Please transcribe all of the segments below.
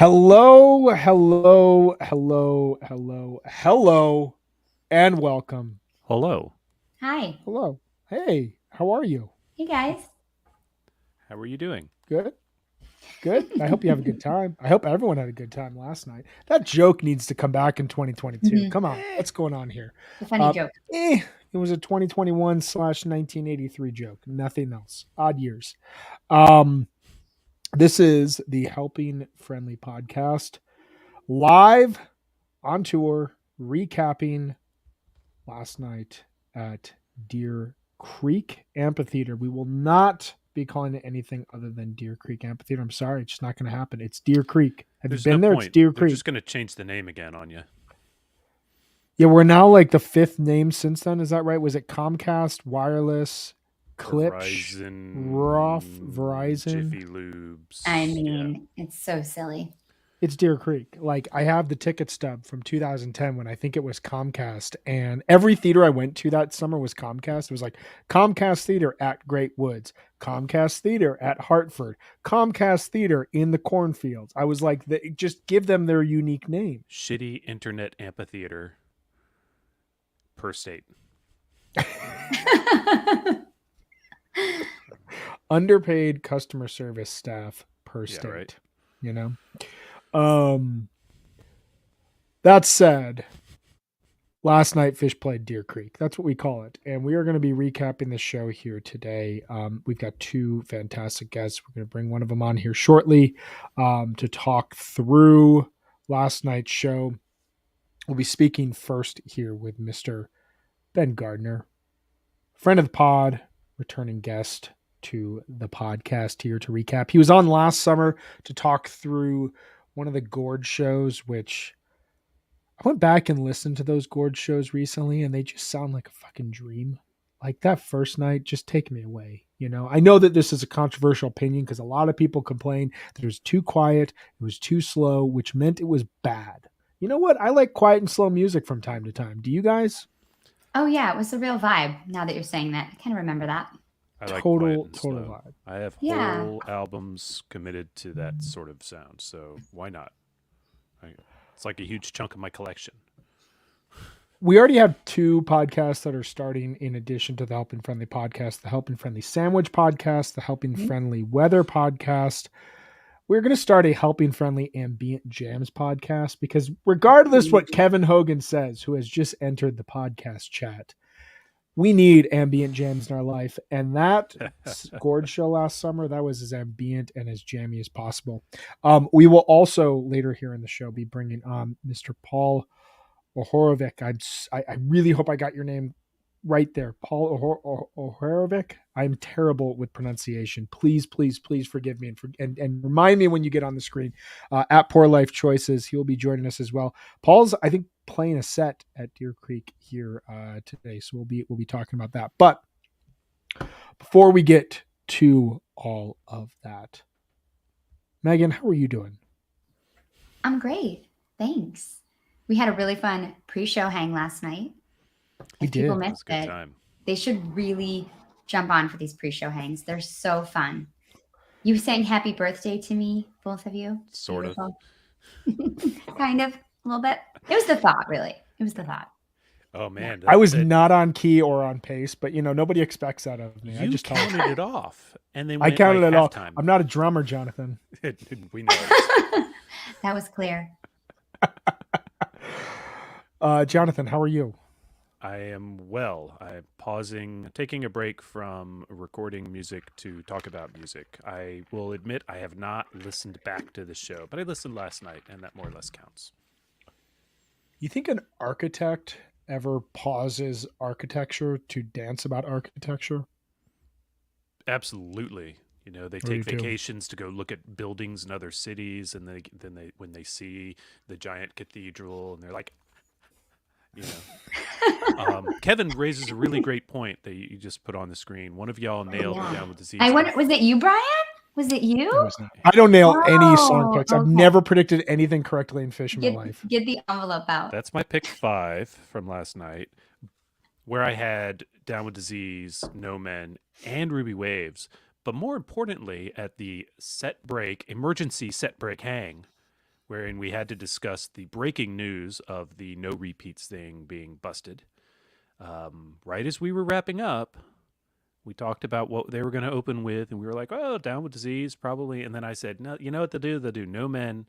Hello, hello, hello, hello, hello, and welcome. Hello. Hi. Hello. Hey, how are you? Hey guys. How are you doing? Good? Good? I hope you have a good time. I hope everyone had a good time last night. That joke needs to come back in 2022. Mhm. Come on. What's going on here? The funny Uh, joke. it was a 2021/1983 joke. Nothing else. Odd years. Um, this is the Helping Friendly podcast, live on tour, recapping last night at Deer Creek Amphitheater. We will not be calling it anything other than Deer Creek Amphitheater. I'm sorry, it's just not going to happen. It's Deer Creek. Have you There's no been there? It's point. Deer They're Creek. just going to change the name again on you. Yeah, we're now like the fifth name since then. Is that right? Was it Comcast, Wireless, Klipsch, Verizon? Jiffy Lubes. I Yeah. mean, it's so silly. It's Deer Creek. Like, I have the ticket stub from 2010 when I think it was Comcast, and every theater I went to that summer was Comcast. It was like Comcast Theater at Great Woods, Comcast Theater at Hartford, Comcast Theater in the cornfields. I was like, just give them their unique name. Shitty internet amphitheater per state. Underpaid customer service staff per Yeah, state. right. You know? That said, last night Fish played Deer Creek. That's what we call it. And we are going to be recapping the show here today. We've got two fantastic guests. We're going to bring one of them on here shortly to talk through last night's show. We'll be speaking first here with Mr. Ben Gardner, friend of the pod, returning guest to the podcast here to recap. He was on last summer to talk through one of the Gorge shows, which I went back and listened to those Gorge shows recently, and they just sound like a fucking dream. Like that first night, just take me away. You know, I know that this is a controversial opinion because a lot of people complain that it was too quiet, it was too slow, which meant it was bad. You know what? I like quiet and slow music from time to time. Do you guys? Oh yeah, it was a real vibe. Now that you're saying that, I kind of remember that. I like quiet and Total slow. vibe. I have Yeah. whole albums committed to that sort of sound, so why not? It's like a huge chunk of my collection. We already have two podcasts that are starting in addition to the Helping Friendly podcast, the Helping Friendly Sandwich podcast, the Helping Mhm. Friendly Weather podcast. We're going to start a Helping Friendly Ambient Jams podcast because regardless what Kevin Hogan says, who has just entered the podcast chat, we need ambient jams in our life. And that Gorge show last summer, that was as ambient and as jammy as possible. We will also later here in the show be bringing on Mr. Paul Ohorovic. I really hope I got your name right there. Paul Ohorovic. I'm terrible with pronunciation. Please, please, please forgive me and remind me when you get on the screen. At Poor Life Choices, he'll be joining us as well. Paul's, I think, playing a set at Deer Creek here today, so we'll be talking about that. But before we get to all of that, Megan, how are you doing? I'm great. Thanks. We had a really fun pre-show hang last night. We If people did. It was missed a good it, time. they should really jump on for these pre-show hangs. They're so fun. You sang happy birthday to me, both of you. Sort of. Kind of, a little bit. It was the thought, really. It was the thought. Oh man, I was not on key or on pace, but nobody expects that of me. You I just counted it off, and they I went counted like it all. halftime. I'm not a drummer, Jonathan. We know. That was clear. Jonathan, how are you? I am well. I'm pausing, taking a break from recording music to talk about music. I will admit I have not listened back to the show, but I listened last night, and that more or less counts. You think an architect ever pauses architecture to dance about architecture? Absolutely. They What do take you do? vacations to go look at buildings in other cities, and then they when they see the giant cathedral, and they're like, Kevin raises a really great point that you just put on the screen. One of y'all nailed Yeah. Down with Disease. I wonder, was it you, Brian? Was it you? It was not. I don't nail any song Oh, picks. I've okay. never predicted anything correctly in Fish in my life. Get the envelope out. That's my pick 5 from last night, where I had Down with Disease, No Men, and Ruby Waves. But more importantly, at the emergency set break hang, wherein we had to discuss the breaking news of the no repeats thing being busted. Right as we were wrapping up, we talked about what they were going to open with, and we were like, "Oh, Down with Disease, probably." And then I said, "No, you know what they'll do? They'll do No Men,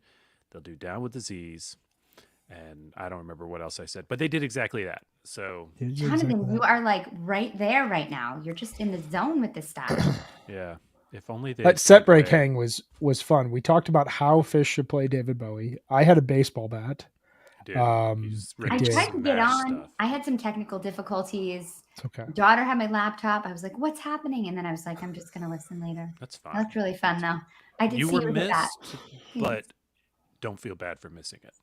they'll do Down with Disease." And I don't remember what else I said, but they did exactly that. So Jonathan, you are like right there right now. You're just in the zone with this stuff. yeah, if only they That set break hang was fun. We talked about how Fish should play David Bowie. I had a baseball bat. Dude, I did. tried to get on. Stuff. I had some technical difficulties. It's okay. My daughter had my laptop. I was like, "What's happening?" And then I was like, "I'm just gonna listen later." That's fine. That's really fun, though. I did You see were you with that. missed, but don't feel bad for missing it.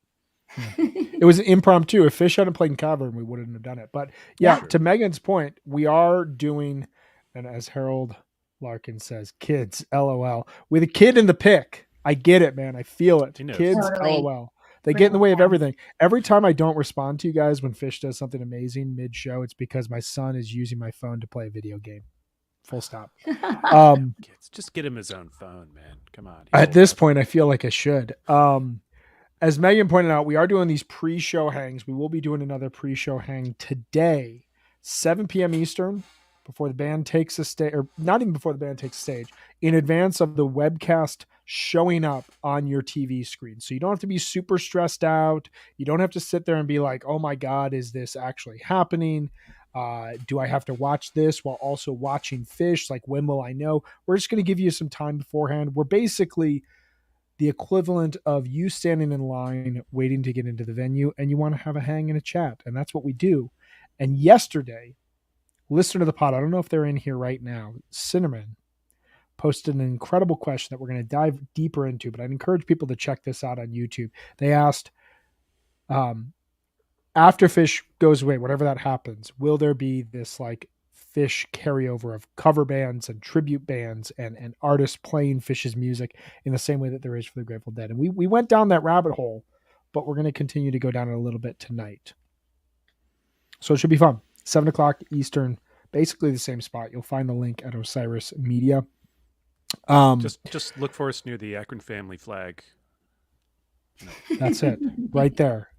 It was impromptu. If Fish hadn't played in Cavern, we wouldn't have done it. But yeah, Sure. to Megan's point, we are doing, and as Harold Larkin says, kids, LOL. With a kid in the pick. I get it, man. I feel it. He knows. Kids, Totally. LOL. They get in the way of everything. Every time I don't respond to you guys when Fish does something amazing mid-show, it's because my son is using my phone to play a video game. Full stop. Kids, just get him his own phone, man. Come on. At this point, I feel like I should. As Megan pointed out, we are doing these pre-show hangs. We will be doing another pre-show hang today, 7 p.m. Eastern, before the band takes a stage, or not even before the band takes a stage, in advance of the webcast showing up on your TV screen. So you don't have to be super stressed out. You don't have to sit there and be like, oh my God, is this actually happening? Do I have to watch this while also watching Fish? Like, when will I know? We're just going to give you some time beforehand. We're basically the equivalent of you standing in line waiting to get into the venue, and you want to have a hang and a chat. And that's what we do. And yesterday, listener to the pod, I don't know if they're in here right now, Cinnamon posted an incredible question that we're going to dive deeper into, but I'd encourage people to check this out on YouTube. They asked, after Fish goes away, whatever that happens, will there be this like Fish carryover of cover bands and tribute bands and artists playing Fish's music in the same way that there is for the Grateful Dead? And we went down that rabbit hole, but we're going to continue to go down it a little bit tonight. So it should be fun. 7 o'clock Eastern, basically the same spot. You'll find the link at Osiris Media. Just look for us near the Akron family flag. That's it. Right there.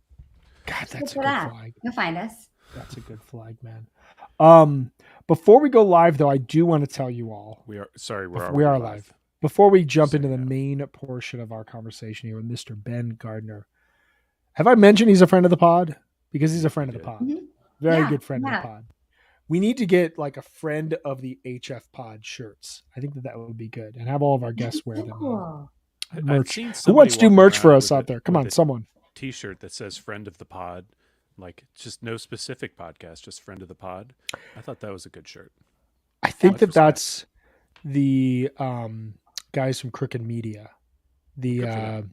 God, that's a good flag. You'll find us. That's a good flag, man. Before we go live, though, I do want to tell you all. We are live. Before we jump into the main portion of our conversation here with Mr. Ben Gardner, have I mentioned he's a friend of the pod? Because he's a friend of the pod. Mm-hmm. Very good friend of the pod. We need to get like a friend of the HFPod shirts. I think that would be good, and have all of our guests wear them. Cool. Merch. Who wants to do merch for us out there? Come on, someone. T-shirt that says "Friend of the Pod," like just no specific podcast, just "Friend of the Pod." I thought that was a good shirt. I think that's the guys from Crooked Media, the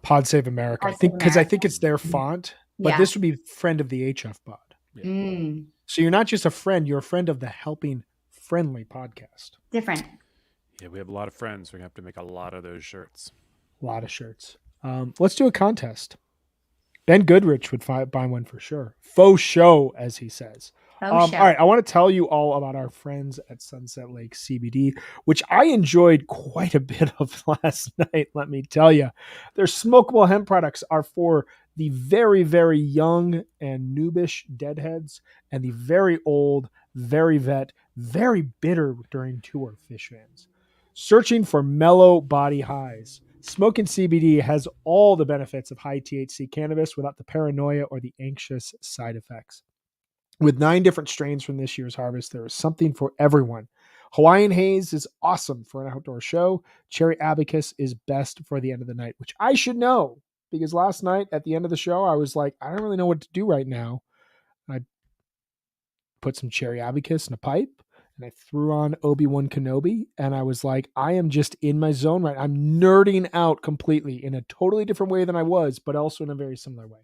Pod Save America. I think it's their font, but this would be friend of the HFPod. Yeah. Mm. So you're not just a friend; you're a friend of the Helping Friendly podcast. Different. Yeah, we have a lot of friends. We're gonna have to make a lot of those shirts. A lot of shirts. Let's do a contest. Ben Goodrich would buy one for sure. Faux show, as he says. All right, I want to tell you all about our friends at Sunset Lake CBD, which I enjoyed quite a bit of last night, let me tell you. Their smokable hemp products are for the very, very young and noobish deadheads and the very old, very vet, very bitter during tour Fish fans. Searching for mellow body highs. Smoking CBD has all the benefits of high THC cannabis without the paranoia or the anxious side effects. With 9 different strains from this year's harvest, there is something for everyone. Hawaiian Haze is awesome for an outdoor show. Cherry Abacus is best for the end of the night, which I should know because last night at the end of the show, I was like, I don't really know what to do right now. I put some Cherry Abacus in a pipe. And I threw on Obi-Wan Kenobi, and I was like, I am just in my zone right now. I'm nerding out completely in a totally different way than I was, but also in a very similar way.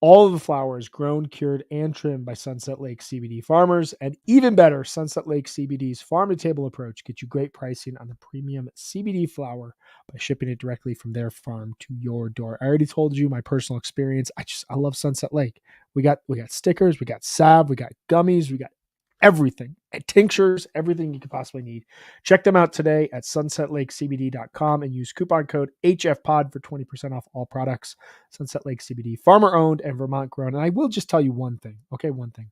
All of the flowers grown, cured, and trimmed by Sunset Lake CBD farmers. And even better, Sunset Lake CBD's farm-to-table approach gets you great pricing on the premium CBD flower by shipping it directly from their farm to your door. I already told you my personal experience. I love Sunset Lake. We got stickers, we got salve, we got gummies, we got everything, tinctures, everything you could possibly need. Check them out today at sunsetlakecbd.com and use coupon code HFPod for 20% off all products. Sunset Lake CBD, farmer owned and Vermont grown. And I will just tell you one thing. Okay, one thing.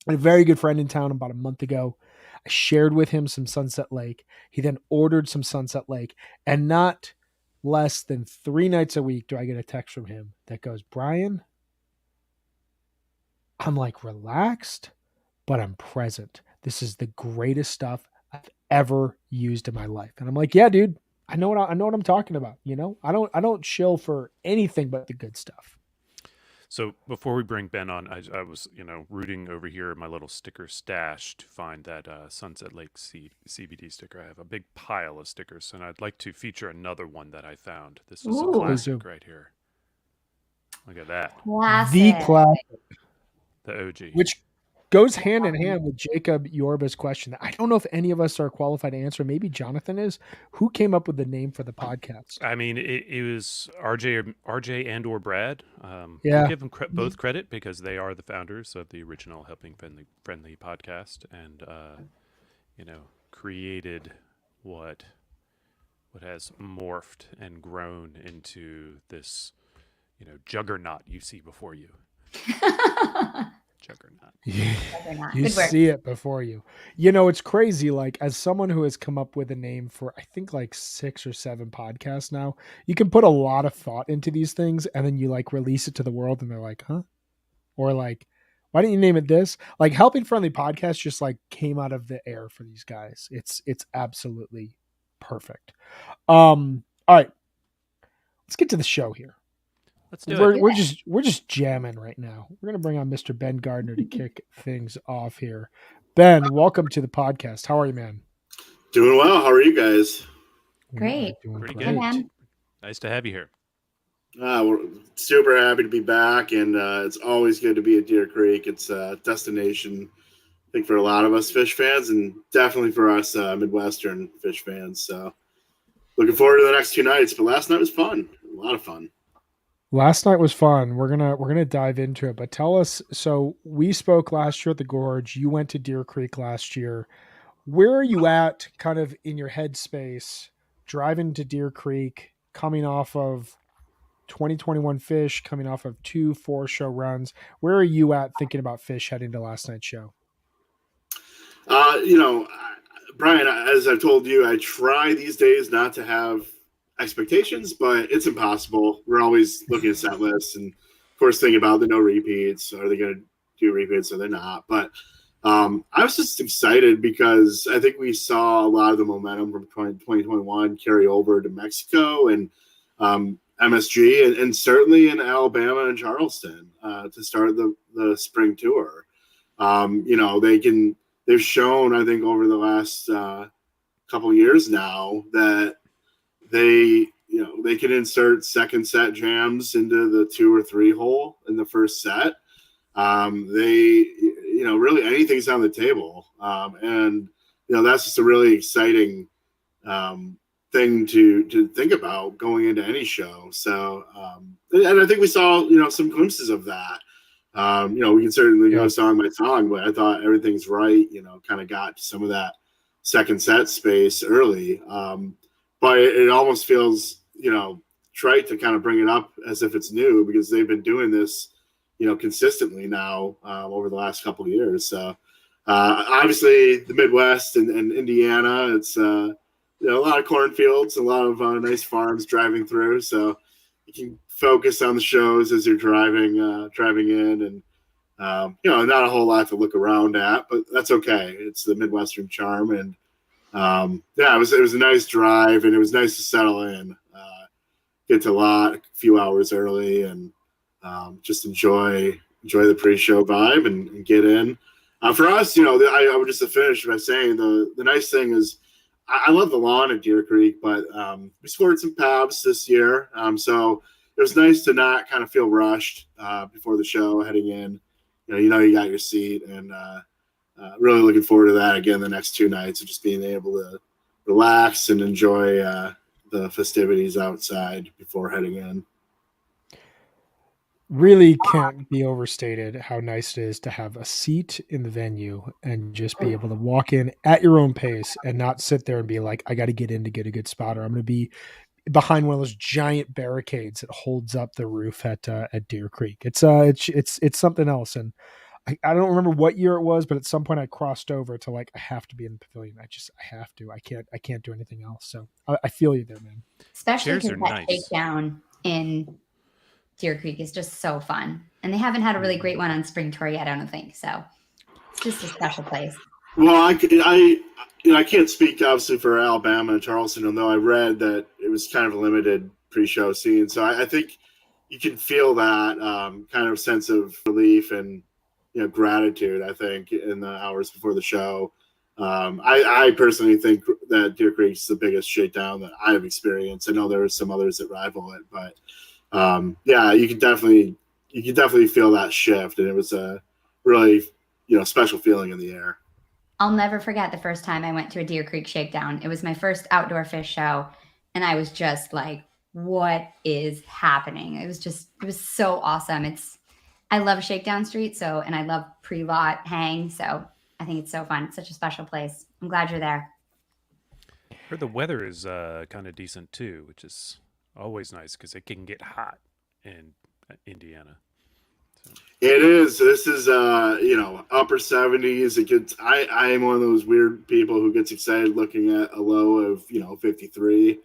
I had a very good friend in town about a month ago. I shared with him some Sunset Lake. He then ordered some Sunset Lake, and not less than 3 nights a week do I get a text from him that goes, Brian, I'm like relaxed, but I'm present. This is the greatest stuff I've ever used in my life. And I'm like, yeah, dude, I know what I'm talking about. You know, I don't chill for anything but the good stuff. So before we bring Ben on, I was, rooting over here in my little sticker stash to find that Sunset Lake CBD sticker. I have a big pile of stickers, and I'd like to feature another one that I found. This is Ooh. a classic right here. Look at that. Classic. The classic, The OG. which goes hand in hand with Jacob Yorba's question. I don't know if any of us are qualified to answer. Maybe Jonathan is. Who came up with the name for the podcast? I mean, it was RJ and or Brad. Yeah. We'll give them both credit because they are the founders of the original Helping Friendly podcast, and created what has morphed and grown into this juggernaut you see before you. Juggernaut. You see it before you. It's crazy. Like, as someone who has come up with a name for, I think, like 6 or 7 podcasts now, you can put a lot of thought into these things, and then you like release it to the world, and they're like, huh? Or like, why didn't you name it this? Like, Helping Friendly Podcast just like came out of the air for these guys. It's absolutely perfect. All right, let's get to the show here. Let's do it. We're just jamming right now. We're gonna bring on Mr. Ben Gardner to kick things off here. Ben, welcome to the podcast. How are you, man? Doing well. How are you guys? Great. Pretty Hey, good. man. Nice to have you here. We're super happy to be back, and it's always good to be at Deer Creek. It's a destination, I think, for a lot of us fish fans, and definitely for us Midwestern fish fans. So looking forward to the next 2 nights. But last night was fun. A lot of fun. Last night was fun. We're gonna dive into it, but tell us. So we spoke last year at the Gorge. You went to Deer Creek last year. Where are you at, kind of in your headspace, driving to Deer Creek, coming off of 2021 fish, coming off of 2 4-show runs? Where are you at thinking about fish heading to last night's show? Brian, as I've told you, I try these days not to have expectations, but it's impossible. We're always looking at set lists and, of course, thinking about the no repeats. Are they going to do repeats? Are they not? But I was just excited because I think we saw a lot of the momentum from 2021 carry over to Mexico and MSG, and certainly in Alabama and Charleston to start the spring tour. They've shown, I think, over the last couple of years now that they can insert second set jams into the 2 or 3 hole in the first set. Really anything's on the table. And that's just a really exciting thing to think about going into any show. So, and I think we saw, some glimpses of that. We can certainly go song by song, but I thought Everything's Right, kind of got to some of that second set space early. But it almost feels, trite to kind of bring it up as if it's new, because they've been doing this, consistently now over the last couple of years. So obviously the Midwest and Indiana, it's a lot of cornfields, a lot of nice farms driving through. So you can focus on the shows as you're driving in, and not a whole lot to look around at, but that's okay. It's the Midwestern charm, and it was a nice drive, and it was nice to settle in, get to a few hours early, and just enjoy the pre-show vibe and get in. For us, I would just finish by saying the nice thing is I love the lawn at Deer Creek, but we scored some PABs this year, so it was nice to not kind of feel rushed before the show heading in. You got your seat, and really looking forward to that again the next 2 nights of just being able to relax and enjoy the festivities outside before heading in. really can't be overstated how nice it is to have a seat in the venue and just be able to walk in at your own pace and not sit there and be like, I got to get in to get a good spot, or I'm going to be behind one of those giant barricades that holds up the roof at Deer Creek. It's something else. And I don't remember what year it was, but at some point I crossed over to like, I have to be in the pavilion. I have to. I can't do anything else. So I feel you there, man. Especially Chairs because are that nice. shakedown in Deer Creek is just so fun. And they haven't had a really great one on Spring Tour yet, I don't think. So it's just a special place. Well, I can't speak obviously for Alabama and Charleston, although I read that it was kind of a limited pre-show scene. So I think you can feel that kind of sense of relief and gratitude. I think in the hours before the show. I personally think that Deer Creek's the biggest shakedown that I've experienced. I know there are some others that rival it, but yeah, you can definitely feel that shift, and it was a really special feeling in the air. I'll never forget the first time I went to a Deer Creek shakedown. It was my first outdoor fish show, and I was just like, what is happening? It was so awesome. I love Shakedown Street, and I love pre-lot hang, so I think it's so fun. It's such a special place. I'm glad you're there. Heard the weather is kind of decent too, which is always nice because it can get hot in Indiana. So. It is. This is upper 70s. It gets. I am one of those weird people who gets excited looking at a low of 53.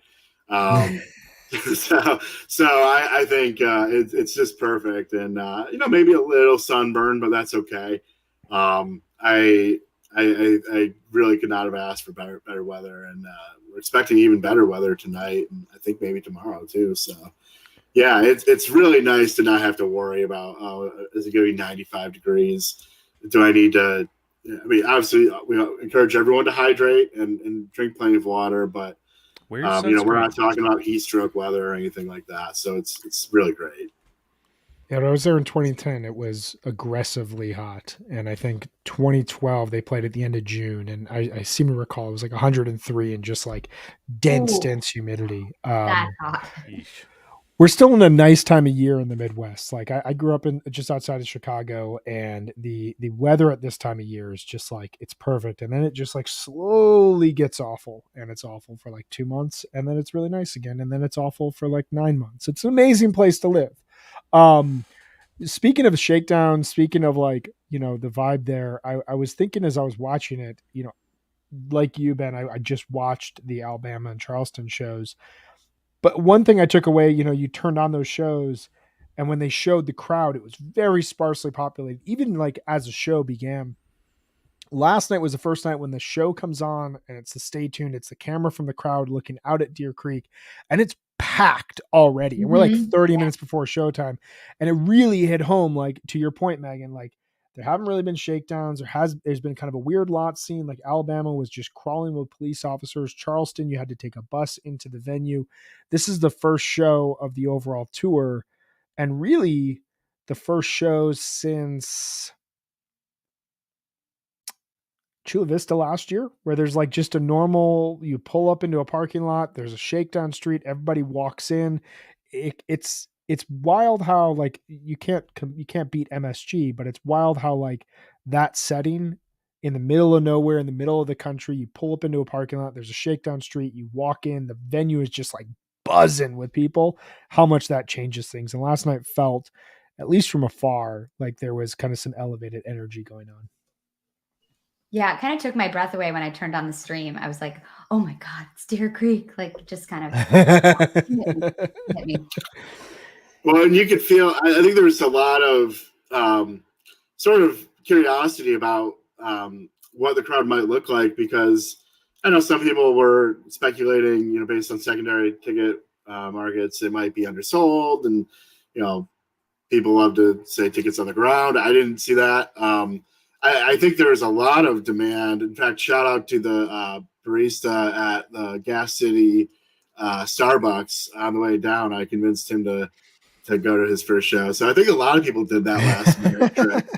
So I think it's just perfect, and maybe a little sunburn, but that's okay. I really could not have asked for better weather, and we're expecting even better weather tonight, and I think maybe tomorrow too. So yeah, it's really nice to not have to worry about is it going to be 95 degrees? Do I need to? I mean, obviously, we encourage everyone to hydrate and drink plenty of water, but we're not talking about heat stroke weather or anything like that. So it's really great. Yeah, when I was there in 2010, it was aggressively hot. And I think 2012, they played at the end of June. And I seem to recall it was like 103 and just like dense humidity. That's hot. We're still in a nice time of year in the Midwest. Like I grew up in just outside of Chicago, and the weather at this time of year is just like, it's perfect. And then it just like slowly gets awful, and it's awful for like 2 months. And then it's really nice again. And then it's awful for like 9 months. It's an amazing place to live. Speaking of shakedown, speaking of like, the vibe there, I was thinking as I was watching it, like you, Ben, I just watched the Alabama and Charleston shows. But one thing I took away, you turned on those shows, and when they showed the crowd, it was very sparsely populated, even like as the show began. Last night was the first night when the show comes on and it's the stay tuned. It's the camera from the crowd looking out at Deer Creek, and it's packed already. And we're like 30 minutes before showtime. And it really hit home, like to your point, Megan, like there haven't really been shakedowns. There's been kind of a weird lot scene. Like Alabama was just crawling with police officers. Charleston, you had to take a bus into the venue. This is the first show of the overall tour, and really the first shows since Chula Vista last year, where there's like just a normal, you pull up into a parking lot, there's a shakedown street, everybody walks in. It's wild how like you can't beat MSG, but it's wild how like that setting in the middle of nowhere, in the middle of the country, you pull up into a parking lot, there's a shakedown street, you walk in, the venue is just like buzzing with people, how much that changes things. And last night felt, at least from afar, like there was kind of some elevated energy going on. Yeah, it kind of took my breath away when I turned on the stream. I was like, oh my God, it's Deer Creek. Like, just kind of hit me. Well, and you could feel, I think there was a lot of sort of curiosity about what the crowd might look like, because I know some people were speculating, based on secondary ticket markets, it might be undersold, and, people love to say tickets on the ground. I didn't see that. I think there's a lot of demand. In fact, shout out to the barista at the Gas City Starbucks on the way down. I convinced him to go to his first show. So I think a lot of people did that last minute trip.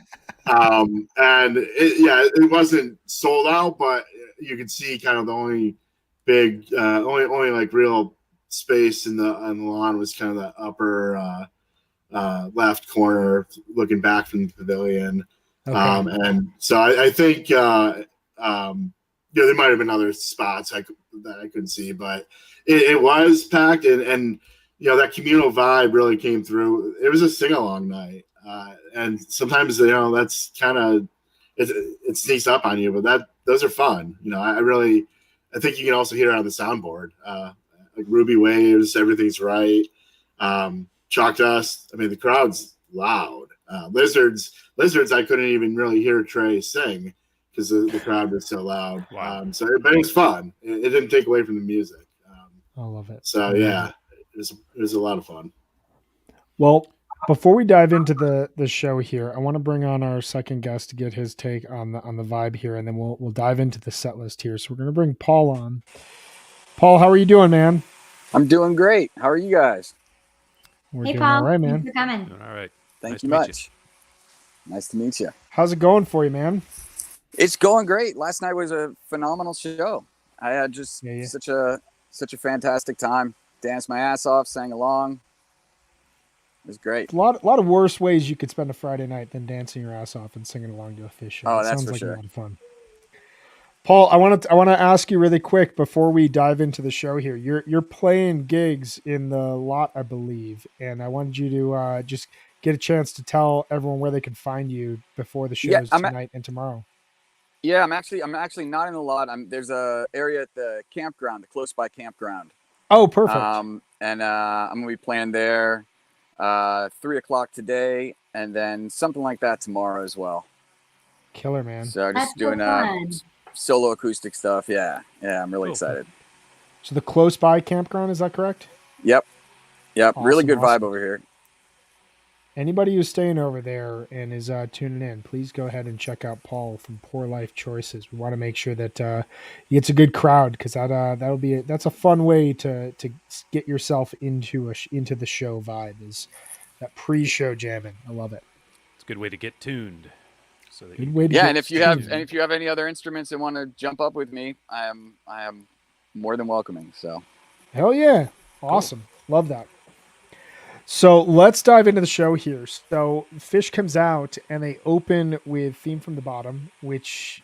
And it wasn't sold out, but you could see kind of the only big, only like real space on the lawn was kind of the upper left corner, looking back from the pavilion. Okay. And so I think there might have been other spots that I couldn't see, but it was packed, and that communal vibe really came through. It was a sing along night, and sometimes that's kind of it sneaks up on you, but those are fun. I think you can also hear it on the soundboard, like Ruby Waves, Everything's Right, Chalk Dust. I mean, the crowd's loud. Lizards, I couldn't even really hear Trey sing because the crowd was so loud. Wow. But it was fun. It didn't take away from the music. I love it. So yeah, it was a lot of fun. Well, before we dive into the show here, I want to bring on our second guest to get his take on the vibe here, and then we'll dive into the set list here. So we're going to bring Paul on. Paul, how are you doing, man? I'm doing great. How are you guys? We're Hey, doing Paul. all right, man. Thanks for coming. Doing all right. Thank Nice you to meet much. Nice to meet you. How's it going for you, man? It's going great. Last night was a phenomenal show. I had just Yeah. such a fantastic time. Danced my ass off, sang along. It was great. A lot of worse ways you could spend a Friday night than dancing your ass off and singing along to a fish show. Oh, It that's sounds for like sure. a lot of fun. Paul, I want to ask you really quick before we dive into the show here. You're playing gigs in the lot, I believe, and I wanted you to just get a chance to tell everyone where they can find you before the shows tonight and tomorrow. Yeah, I'm actually not in the lot. There's a area at the campground, the close by campground. Oh, perfect. And I'm gonna be playing there 3:00 today, and then something like that tomorrow as well. Killer, man. So That's just doing fun. solo acoustic stuff. Yeah, I'm really excited. So the close by campground, is that correct? Yep. Really Awesome, good awesome. vibe over here. Anybody who's staying over there and is tuning in, please go ahead and check out Paul from Poor Life Choices. We want to make sure that it's a good crowd, because that's a fun way to get yourself into the show vibe, is that pre-show jamming. I love it. It's a good way to get tuned. So that Good way to Yeah, get and if you have any other instruments and want to jump up with me, I am more than welcoming. So hell yeah, awesome, love that. So let's dive into the show here. So Fish comes out and they open with Theme from the Bottom, which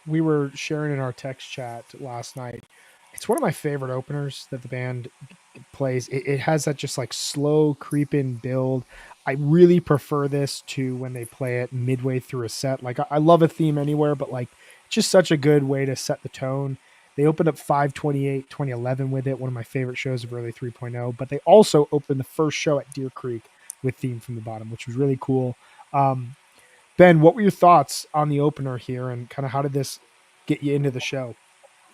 we were sharing in our text chat last night. It's one of my favorite openers that the band plays. It has that just like slow creep-in build. I really prefer this to when they play it midway through a set. Like I love a theme anywhere, but like just such a good way to set the tone. They opened up 5/28, 2011 with it, one of my favorite shows of early 3.0, but they also opened the first show at Deer Creek with Theme from the Bottom, which was really cool. Ben, what were your thoughts on the opener here, and kind of how did this get you into the show?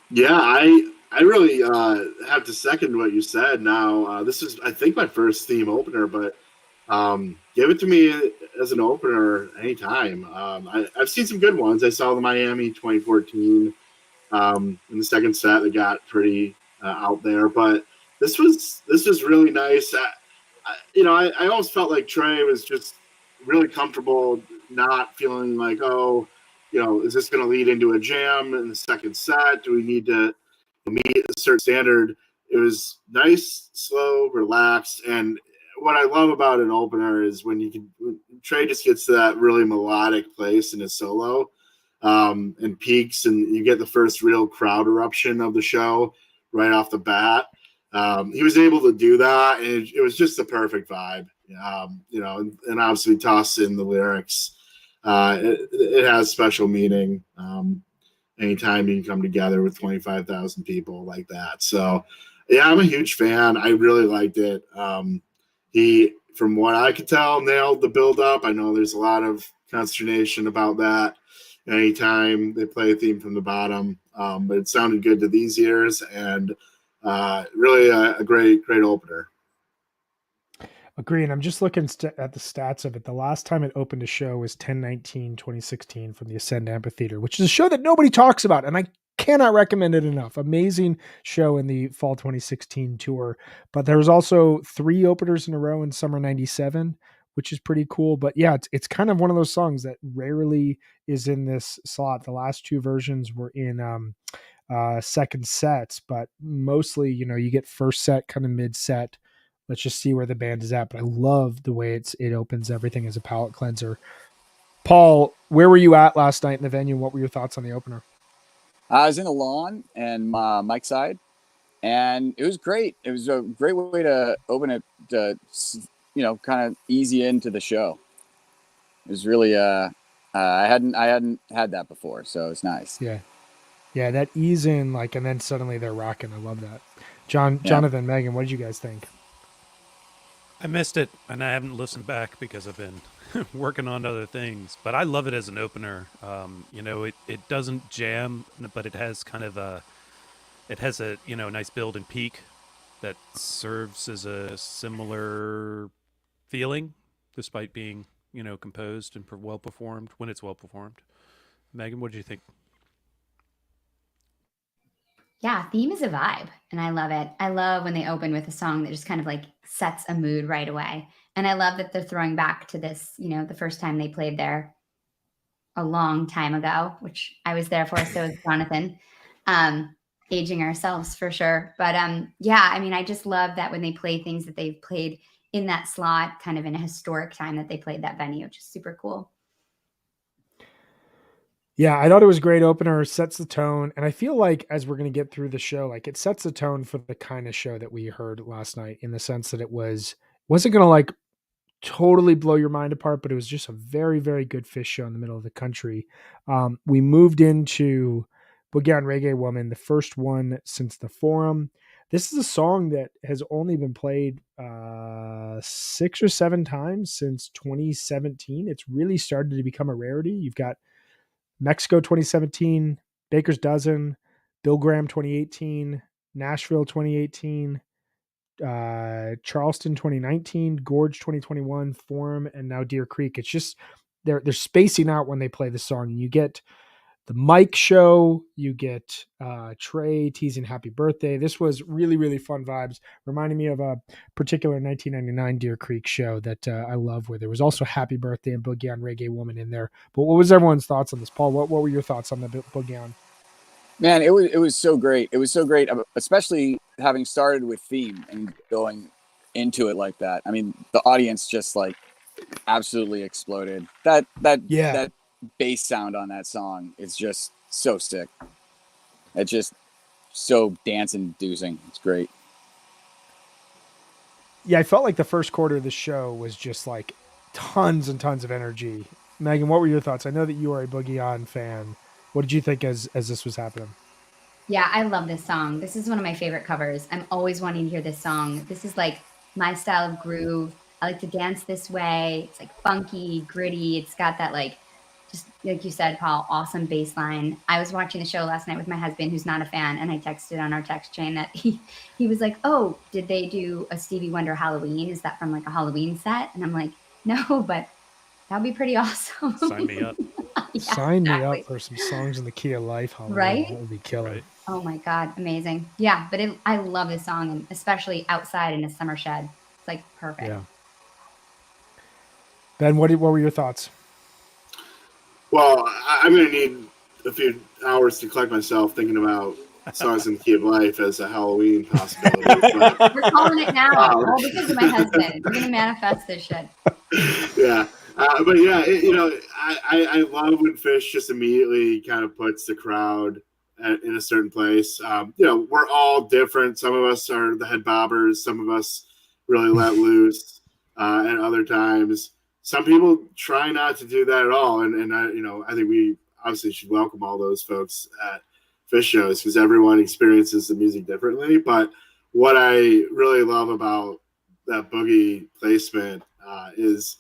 Yeah, I really have to second what you said. Now, this is, I think, my first theme opener, but give it to me as an opener anytime. I've seen some good ones. I saw the Miami 2014 in the second set. They got pretty out there, but this was really nice. I almost felt like Trey was just really comfortable, not feeling like, oh, is this going to lead into a jam in the second set? Do we need to meet a certain standard? It was nice, slow, relaxed, and what I love about an opener is when Trey just gets to that really melodic place in his solo, and peaks, and you get the first real crowd eruption of the show right off the bat. He was able to do that, and it was just the perfect vibe. And obviously toss in the lyrics. It has special meaning. Anytime you can come together with 25,000 people like that. So, yeah, I'm a huge fan. I really liked it. He, from what I could tell, nailed the build up. I know there's a lot of consternation about that anytime they play a theme from the bottom, but it sounded good to these ears, and really a great opener. Agree. And I'm just looking at the stats of it. The last time it opened a show was 10/19/2016 from the Ascend Amphitheater, which is a show that nobody talks about, and I cannot recommend it enough. Amazing show in the fall 2016 tour. But there was also 3 openers in a row in summer 97, which is pretty cool. But yeah, it's kind of one of those songs that rarely is in this slot. The last 2 versions were in second sets, but mostly, you get first set, kind of mid set, let's just see where the band is at. But I love the way it opens everything as a palate cleanser. Paul, where were you at last night in the venue? What were your thoughts on the opener? I was in the lawn and Mike's side, and it was great. It was a great way to open it, to, kind of ease you into the show. It was really I hadn't had that before, so it's nice. Yeah, that ease in, like, and then suddenly they're rocking. I love that. Jonathan, Megan, what did you guys think? I missed it, and I haven't listened back because I've been working on other things. But I love it as an opener. It doesn't jam, but it has kind of a nice build and peak that serves as a similar feeling, despite being composed and well performed when it's well performed. Megan, what did you think? Yeah, theme is a vibe, and I love it. I love when they open with a song that just kind of like sets a mood right away. And I love that they're throwing back to this, the first time they played there a long time ago, which I was there for. So is Jonathan. Aging ourselves for sure. But yeah, I mean, I just love that when they play things that they've played in that slot, kind of in a historic time that they played that venue, which is super cool. Yeah, I thought it was a great opener, sets the tone. And I feel like as we're going to get through the show, like it sets the tone for the kind of show that we heard last night, in the sense that wasn't going to like totally blow your mind apart, but it was just a very, very good Phish show in the middle of the country. We moved into Boogie on Reggae Woman, the first one since the Forum. This is a song that has only been played 6 or 7 times since 2017. It's really started to become a rarity. You've got Mexico 2017, Baker's Dozen, Bill Graham 2018, Nashville 2018, Charleston 2019, Gorge 2021, Forum, and now Deer Creek. It's just they're spacing out when they play the song. You get the Mike show, you get Trey teasing Happy Birthday. This was really, really fun vibes, reminding me of a particular 1999 Deer Creek show that I love, where there was also Happy Birthday and Boogie on Reggae Woman in there. But what was everyone's thoughts on this? Paul, what were your thoughts on the Boogie on? Man, it was so great. It was so great, especially having started with theme and going into it like that. I mean, the audience just like absolutely exploded. That bass sound on that song is just so sick. It's just so dance inducing. It's great. Yeah, I felt like the first quarter of the show was just like tons and tons of energy. Megan, what were your thoughts? I know that you are a Boogie On fan. What did you think as this was happening? Yeah, I love this song. This is one of my favorite covers. I'm always wanting to hear this song. This is like my style of groove. I like to dance this way. It's like funky, gritty. It's got that like, just like you said, Paul, awesome bass line. I was watching the show last night with my husband, who's not a fan, and I texted on our text chain that he was like, "Oh, did they do a Stevie Wonder Halloween? Is that from like a Halloween set?" And I'm like, "No, but that'd be pretty awesome." Sign me up. Yeah, Sign exactly. me up for some songs in the key of life. Halloween. Right? That would be killer. Right. Oh my God, amazing. Yeah, but I love this song, and especially outside in a summer shed. It's like perfect. Yeah. Ben, what were your thoughts? Well, I'm going to need a few hours to collect myself thinking about songs in the key of life as a Halloween possibility. But, We're calling it now, all because of my husband. We're going to manifest this shit. yeah. But yeah, I love when Phish just immediately kind of puts the crowd in a certain place. We're all different. Some of us are the head bobbers. Some of us really let loose, and other times, some people try not to do that at all. And I think we obviously should welcome all those folks at Phish shows, because everyone experiences the music differently. But what I really love about that boogie placement is,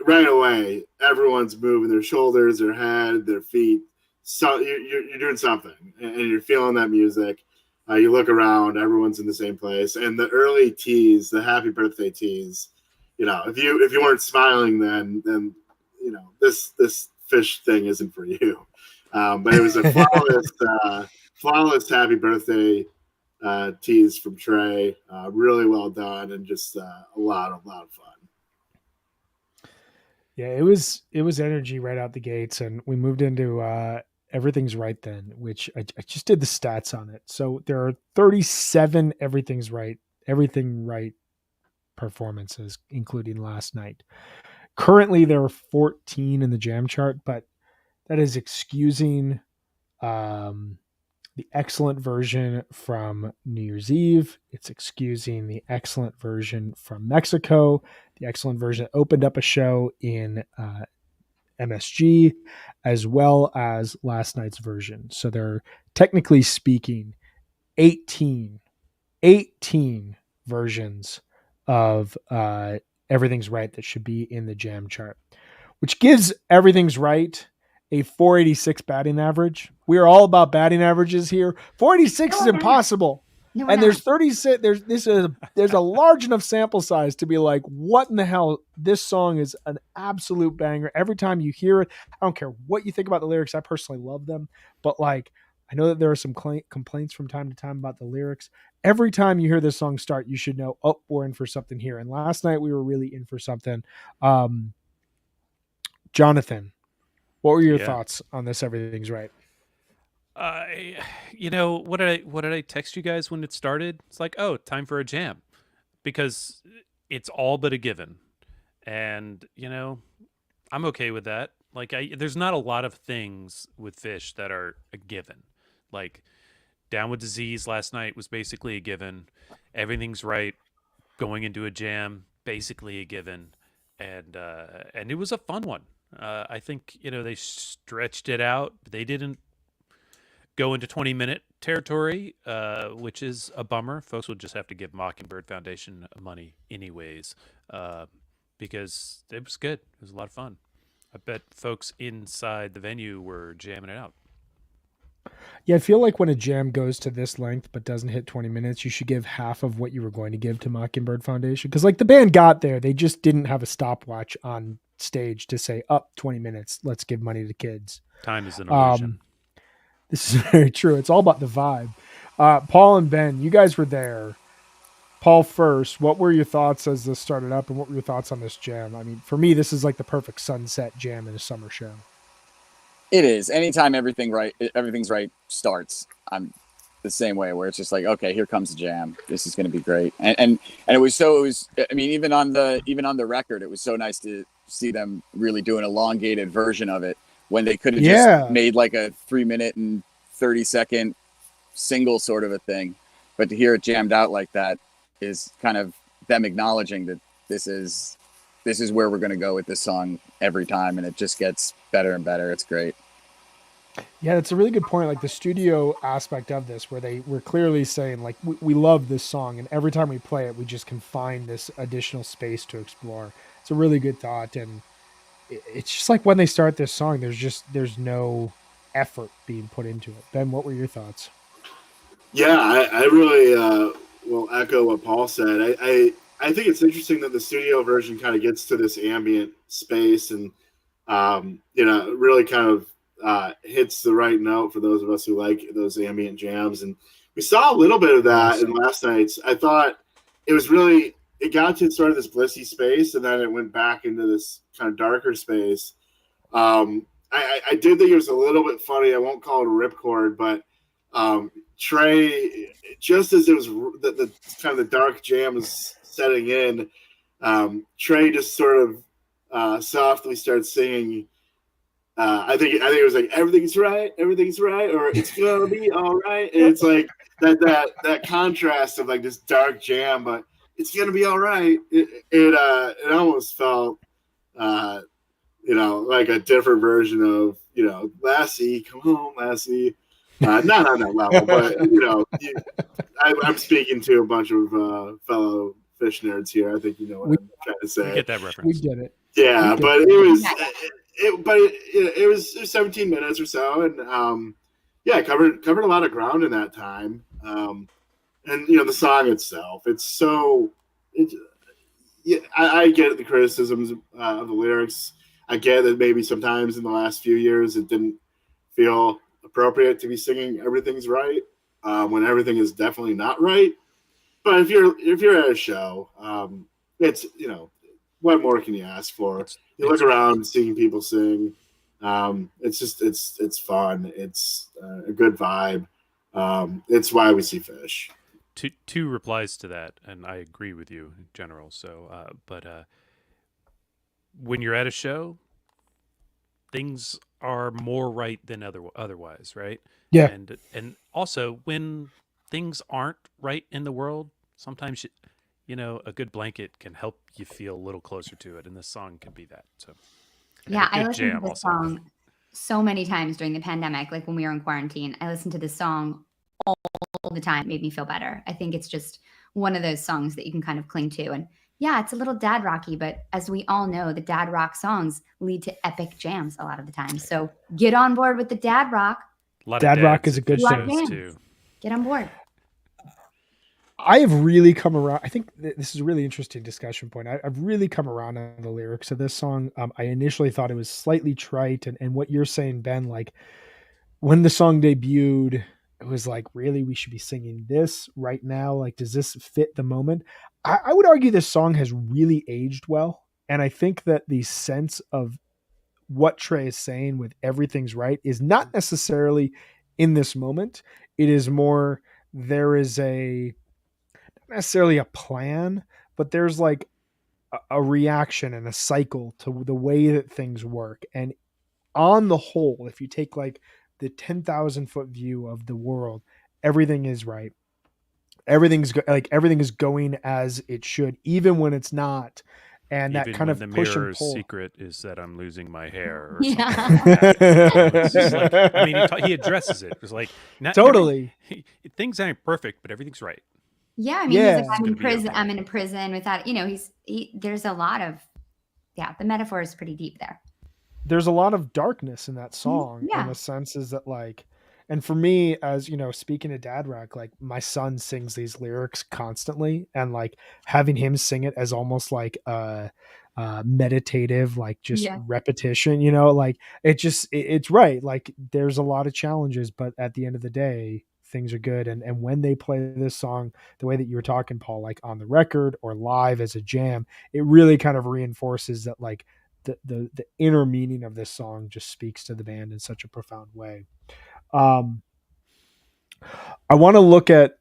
right away, everyone's moving their shoulders, their head, their feet. So you're doing something, and you're feeling that music. You look around, everyone's in the same place. And the early tease, the happy birthday tease, if you weren't smiling then this Phish thing isn't for you. But it was a flawless happy birthday tease from Trey. Really well done, and just a lot of fun. Yeah, it was energy right out the gates, and we moved into Everything's Right Then, which I just did the stats on it. So there are 37 Everything's Right Everything Right performances, including last night. Currently, there are 14 in the jam chart, but that is excusing the excellent version from New Year's Eve. It's excusing the excellent version from Mexico, the excellent version that opened up a show in MSG, as well as last night's version. So they're technically speaking 18 versions of Everything's Right that should be in the jam chart, which gives Everything's Right a 486 batting average. We are all about batting averages here. 486 is impossible. No, And there's 36. There's a large enough sample size to be like, what in the hell? This song is an absolute banger. Every time you hear it, I don't care what you think about the lyrics. I personally love them, but like, I know that there are some complaints from time to time about the lyrics. Every time you hear this song start, you should know, oh, we're in for something here. And last night we were really in for something. Jonathan, what were your thoughts on this? Everything's Right. What did I text you guys when it started? It's like, oh, time for a jam, because it's all but a given, and I'm okay with that. Like, there's not a lot of things with Fish that are a given. Like, Down with Disease last night was basically a given. Everything's Right going into a jam, basically a given, and it was a fun one. I think they stretched it out. They didn't go into 20-minute territory, which is a bummer. Folks will just have to give Mockingbird Foundation money anyways, because it was good. It was a lot of fun. I bet folks inside the venue were jamming it out. Yeah, I feel like when a jam goes to this length but doesn't hit 20 minutes, you should give half of what you were going to give to Mockingbird Foundation. Because like the band got there, they just didn't have a stopwatch on stage to say, up 20 minutes, let's give money to kids. Time is an illusion. This is very true. It's all about the vibe. Paul and Ben, you guys were there. Paul first, what were your thoughts as this started up, and what were your thoughts on this jam? I mean, for me, this is like the perfect sunset jam in a summer show. It is. Anytime Everything's Right starts, I'm the same way, where it's just like, okay, here comes the jam. This is going to be great. And it was. I mean, even on the record, it was so nice to see them really do an elongated version of it, when they could have just made like a 3-minute and 30-second single sort of a thing. But to hear it jammed out like that is kind of them acknowledging that this is where we're going to go with this song every time, and it just gets better and better. It's great. Yeah, that's a really good point. Like the studio aspect of this, where they were clearly saying, like, we love this song, and every time we play it, we just can find this additional space to explore. It's a really good thought, and it's just like when they start this song, there's no effort being put into it. Ben, what were your thoughts? Yeah, I really will echo what Paul said. I think it's interesting that the studio version kind of gets to this ambient space and really kind of hits the right note for those of us who like those ambient jams. And we saw a little bit of that in last night's. I thought it got to sort of this blissy space, and then it went back into this kind of darker space. I did think it was a little bit funny. I won't call it a ripcord, but Trey, just as it was the kind of the dark jam was setting in, Trey just sort of softly starts singing. I think it was like everything's right, or it's gonna be all right. And it's like that contrast of like this dark jam, but it's gonna be all right. It almost felt like a different version of Lassie, come home, Lassie. Not on that level, but I'm speaking to a bunch of fellow Fish nerds here. I think you know what I'm trying to say. We get that reference. We get it. Yeah, but it was 17 minutes or so, and covered a lot of ground in that time. And the song itself, I get the criticisms of the lyrics. I get that maybe sometimes in the last few years it didn't feel appropriate to be singing "Everything's Right" when everything is definitely not right. But if you're at a show, it's what more can you ask for? You look around, seeing people sing. It's fun. It's a good vibe. It's why we see Fish. two replies to that, and I agree with you in general. So, but when you're at a show, things are more right than otherwise, right? Yeah. And also when things aren't right in the world, sometimes a good blanket can help you feel a little closer to it, and this song can be that. So, and Yeah, a I good listened to jam this also. song so many times during the pandemic, like when we were in quarantine. I listened to this song all the time. It made me feel better. I think it's just one of those songs that you can kind of cling to. And yeah, it's a little dad rocky, but as we all know, the dad rock songs lead to epic jams a lot of the time. So get on board with the dad rock. A lot Dad of rock dads is a at good Lot thing. of shows jams. too. Get on board. I have really come around. I think this is a really interesting discussion point. I've really come around on the lyrics of this song. I initially thought it was slightly trite, and what you're saying, Ben, like when the song debuted, it was like, really, we should be singing this right now. Like, does this fit the moment? I would argue this song has really aged well, and I think that the sense of what Trey is saying with everything's right is not necessarily in this moment. It is more there is not necessarily a plan, but there's like a reaction and a cycle to the way that things work. And on the whole, if you take like the 10,000-foot view of the world, everything is right. Everything is going as it should, even when it's not. And that Even kind when of the push and mirror's pull. secret is that I'm losing my hair or Yeah. something like that. It's just like, I mean, he addresses it. It's like, not Totally. things aren't perfect, but everything's right. Yeah, I mean, he's like, Yeah. I'm in gonna be prison. okay. I'm in a prison without, there's a lot of, the metaphor is pretty deep there. There's a lot of darkness in that song, Yeah. in the sense is that like, and for me, as you know, speaking of dad rock, like my son sings these lyrics constantly, and like having him sing it as almost like meditative, like just Yeah. repetition, like it's right. Like there's a lot of challenges, but at the end of the day, things are good. And when they play this song, the way that you were talking, Paul, like on the record or live as a jam, it really kind of reinforces that like the inner meaning of this song just speaks to the band in such a profound way. I want to look at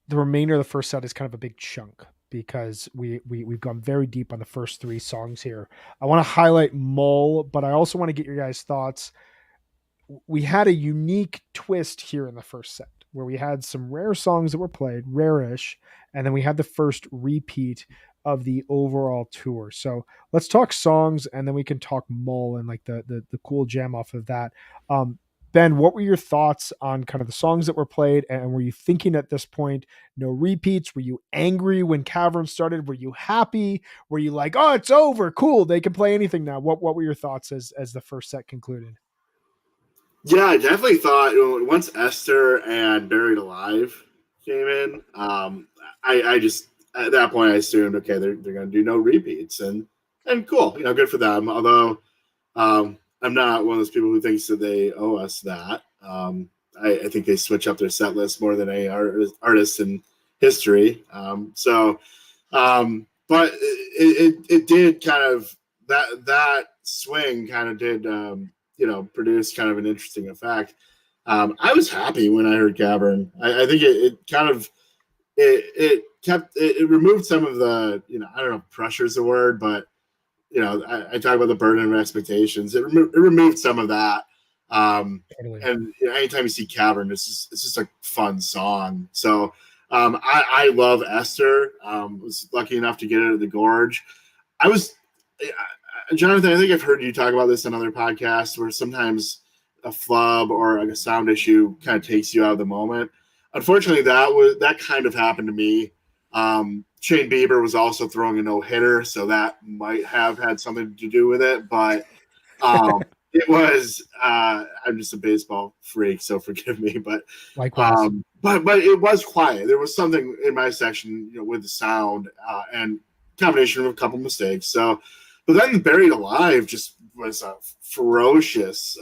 the remainder of the first set as kind of a big chunk because we've gone very deep on the first three songs here. I want to highlight Mull, but I also want to get your guys' thoughts. We had a unique twist here in the first set where we had some rare songs that were played, rare-ish, and then we had the first repeat of the overall tour. So let's talk songs, and then we can talk Mull and like the cool jam off of that. Ben, what were your thoughts on kind of the songs that were played, and were you thinking at this point no repeats? Were you angry when Cavern started? Were you happy? Were you like, oh, it's over, cool, they can play anything now? What were your thoughts as the first set concluded? Yeah, I definitely thought once Esther and Buried Alive came in, I just at that point I assumed okay they're going to do no repeats and cool, good for them. Although I'm not one of those people who thinks that they owe us that. I think they switch up their set list more than any artist in history. But it did kind of that swing kind of did produce kind of an interesting effect. I was happy when I heard Cavern. I think it kind of it removed some of the I don't know if pressure is the word, but I talk about the burden of expectations. It removed some of that. Totally. And anytime you see Cavern, it's just a fun song. So I love Esther. Was lucky enough to get it at the Gorge. Jonathan, I think I've heard you talk about this on other podcasts where sometimes a flub or a sound issue kind of takes you out of the moment. Unfortunately, that kind of happened to me. Shane Bieber was also throwing a no-hitter, so that might have had something to do with it. But it was I'm just a baseball freak, so forgive me. But Likewise. but it was quiet. There was something in my section, with the sound and combination of a couple mistakes. So, but then Buried Alive just was a ferocious,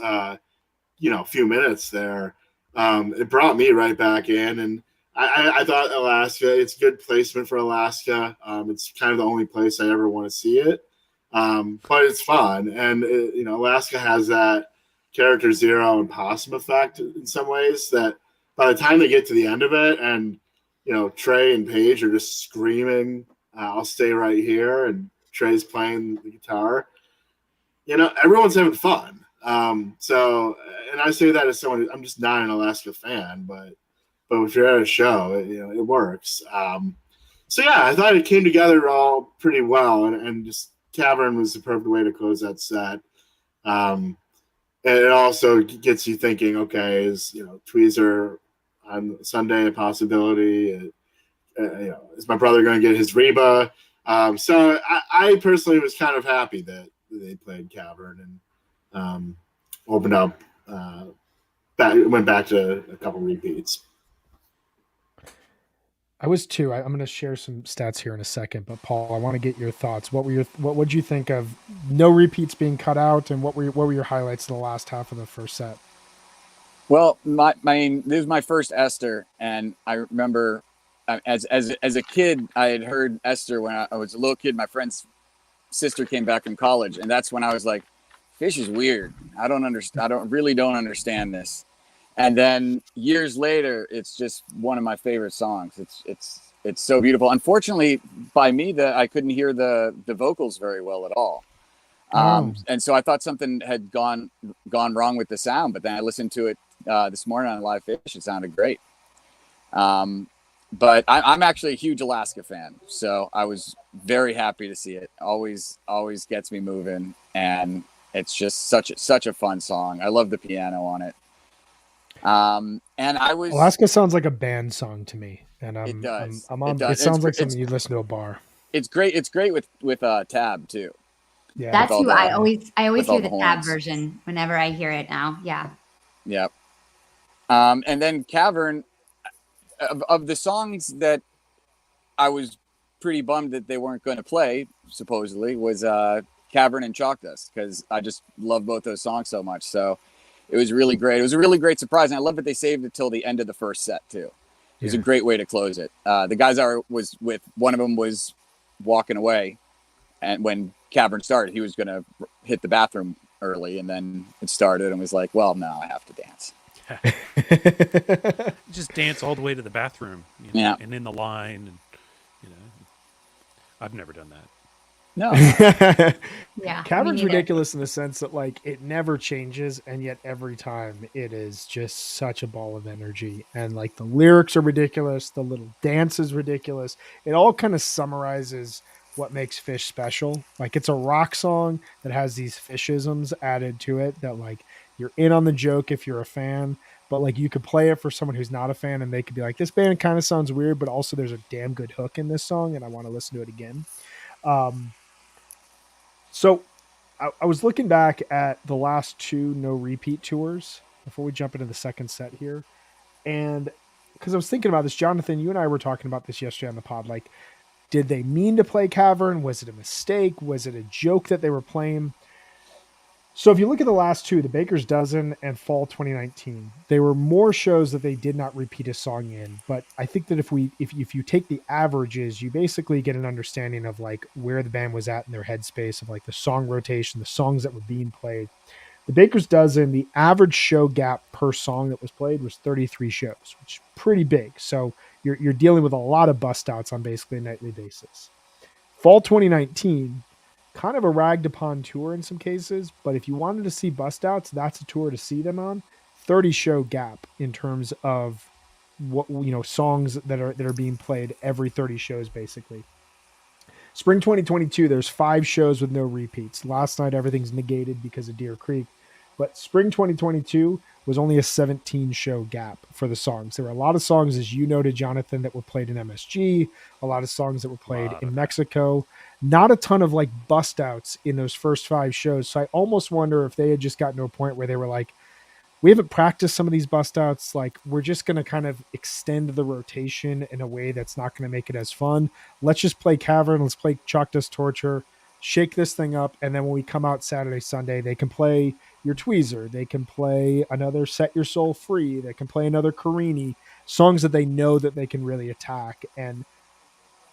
few minutes there. It brought me right back in, and I thought Alaska, it's good placement for Alaska. It's kind of the only place I ever want to see it. But it's fun. And, Alaska has that character zero and possum effect in some ways that by the time they get to the end of it and, Trey and Paige are just screaming, "I'll stay right here," and Trey's playing the guitar. Everyone's having fun. So, and I say that as someone, I'm just not an Alaska fan, but if you're at a show, it works. So yeah, I thought it came together all pretty well, and just Cavern was the perfect way to close that set. And it also gets you thinking, okay, is Tweezer on Sunday a possibility? Is my brother going to get his Reba? So I personally was kind of happy that they played Cavern and opened up. Went back to a couple repeats. I was too. I'm going to share some stats here in a second, but Paul, I want to get your thoughts. What would you think of no repeats being cut out, and what were your highlights in the last half of the first set? Well, this was my first Esther, and I remember as a kid, I had heard Esther when I was a little kid. My friend's sister came back from college, and that's when I was like, Fish is weird. I don't understand this. And then years later, it's just one of my favorite songs. It's so beautiful. Unfortunately, by me, I couldn't hear the vocals very well at all. And so I thought something had gone wrong with the sound. But then I listened to it this morning on Live Fish. It sounded great. But I'm actually a huge Alaska fan, so I was very happy to see it. Always gets me moving, and it's just such a fun song. I love the piano on it. And Alaska sounds like a band song to me, and it does. It sounds like something you'd listen to a bar. It's great. It's great with Tab too. Yeah, that's who I always hear the horns. Tab version whenever I hear it now. Yeah. Yep. And then Cavern, of the songs that I was pretty bummed that they weren't going to play, supposedly, was Cavern and Chalk Dust, because I just love both those songs so much. So it was really great. It was a really great surprise, and I love that they saved it till the end of the first set too. It was a great way to close it. The guys I was with, one of them was walking away, and when Cavern started, he was going to hit the bathroom early, and then it started and was like, well, no, I have to dance. Just dance all the way to the bathroom, and in the line, and I've never done that. No. Yeah. Cavern's ridiculous in the sense that it never changes, and yet every time it is just such a ball of energy, and the lyrics are ridiculous, the little dance is ridiculous. It all kind of summarizes what makes Fish special. It's a rock song that has these Fishisms added to it that you're in on the joke if you're a fan, but you could play it for someone who's not a fan and they could be like, this band kind of sounds weird, but also there's a damn good hook in this song and I want to listen to it again. So I was looking back at the last two no repeat tours before we jump into the second set here. And because I was thinking about this, Jonathan, you and I were talking about this yesterday on the pod. Did they mean to play Cavern? Was it a mistake? Was it a joke that they were playing? So if you look at the last two, the Baker's Dozen and Fall 2019, they were more shows that they did not repeat a song in. But I think that if you take the averages, you basically get an understanding of where the band was at in their headspace of the song rotation, the songs that were being played. The Baker's Dozen, the average show gap per song that was played was 33 shows, which is pretty big. So you're dealing with a lot of bust outs on basically a nightly basis. Fall 2019, kind of a ragged upon tour in some cases, but if you wanted to see bust outs, that's a tour to see them on. 30 show gap in terms of what songs that are being played every 30 shows basically. Spring 2022, there's 5 shows with no repeats. Last night everything's negated because of Deer Creek, but spring 2022 was only a 17 show gap for the songs. There were a lot of songs, as you noted, Jonathan, that were played in MSG, a lot of songs that were played in Mexico. Not a ton of bust outs in those first 5 shows. So I almost wonder if they had just gotten to a point where they were like, we haven't practiced some of these bust outs. We're just going to kind of extend the rotation in a way that's not going to make it as fun. Let's just play Cavern. Let's play Chalk Dust Torture, shake this thing up. And then when we come out Saturday, Sunday, they can play your Tweezer. They can play another Set Your Soul Free. They can play another Carini, songs that they know that they can really attack. And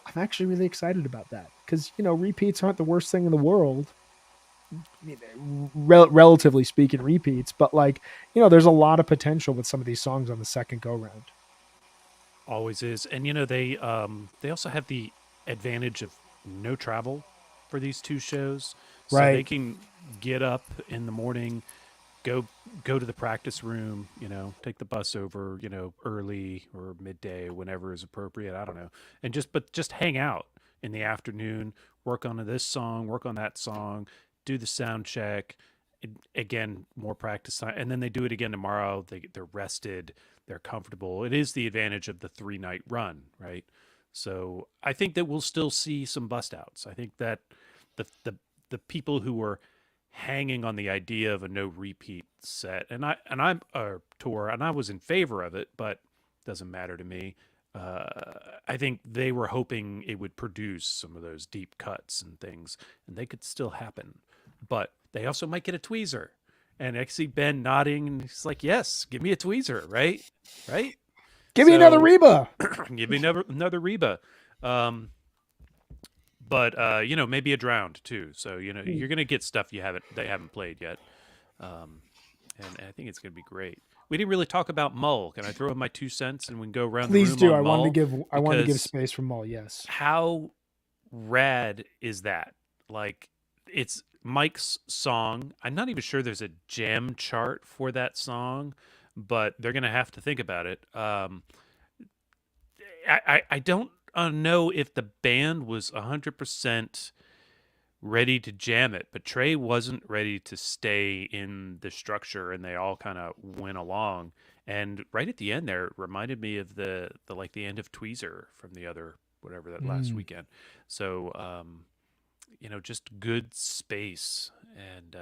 I'm actually really excited about that because, repeats aren't the worst thing in the world. Relatively speaking, repeats, but there's a lot of potential with some of these songs on the second go round. Always is. And they also have the advantage of no travel for these two shows. So they Right. can get up in the morning, go to the practice room, take the bus over, early or midday, whenever is appropriate. I don't know. And just hang out in the afternoon, work on this song, work on that song, do the sound check. Again, more practice time, and then they do it again tomorrow. They're rested, they're comfortable. It is the advantage of the 3-night run, right? So I think that we'll still see some bust outs. I think that the people who were hanging on the idea of a no repeat set, I'm a tour, and I was in favor of it, but doesn't matter to me. I think they were hoping it would produce some of those deep cuts and things, and they could still happen. But they also might get a tweezer. And I see Ben nodding, and he's like, yes, give me a tweezer, right? Right? Give me another So- Reba. Give me another Reba. But maybe a drowned too. So you're gonna get stuff they haven't played yet. And I think it's gonna be great. We didn't really talk about Mull. Can I throw in my 2 cents and we can go around Please the room do. on I wanted to Mull? give Because space for Mull. Yes. how rad is that? Like, it's Mike's song. I'm not even sure there's a jam chart for that song, but they're gonna have to think about it. I don't know if the band was 100% ready to jam it, but Trey wasn't ready to stay in the structure, and they all kind of went along. And right at the end there, it reminded me of the end of Tweezer from the other whatever that last weekend. So just good space, and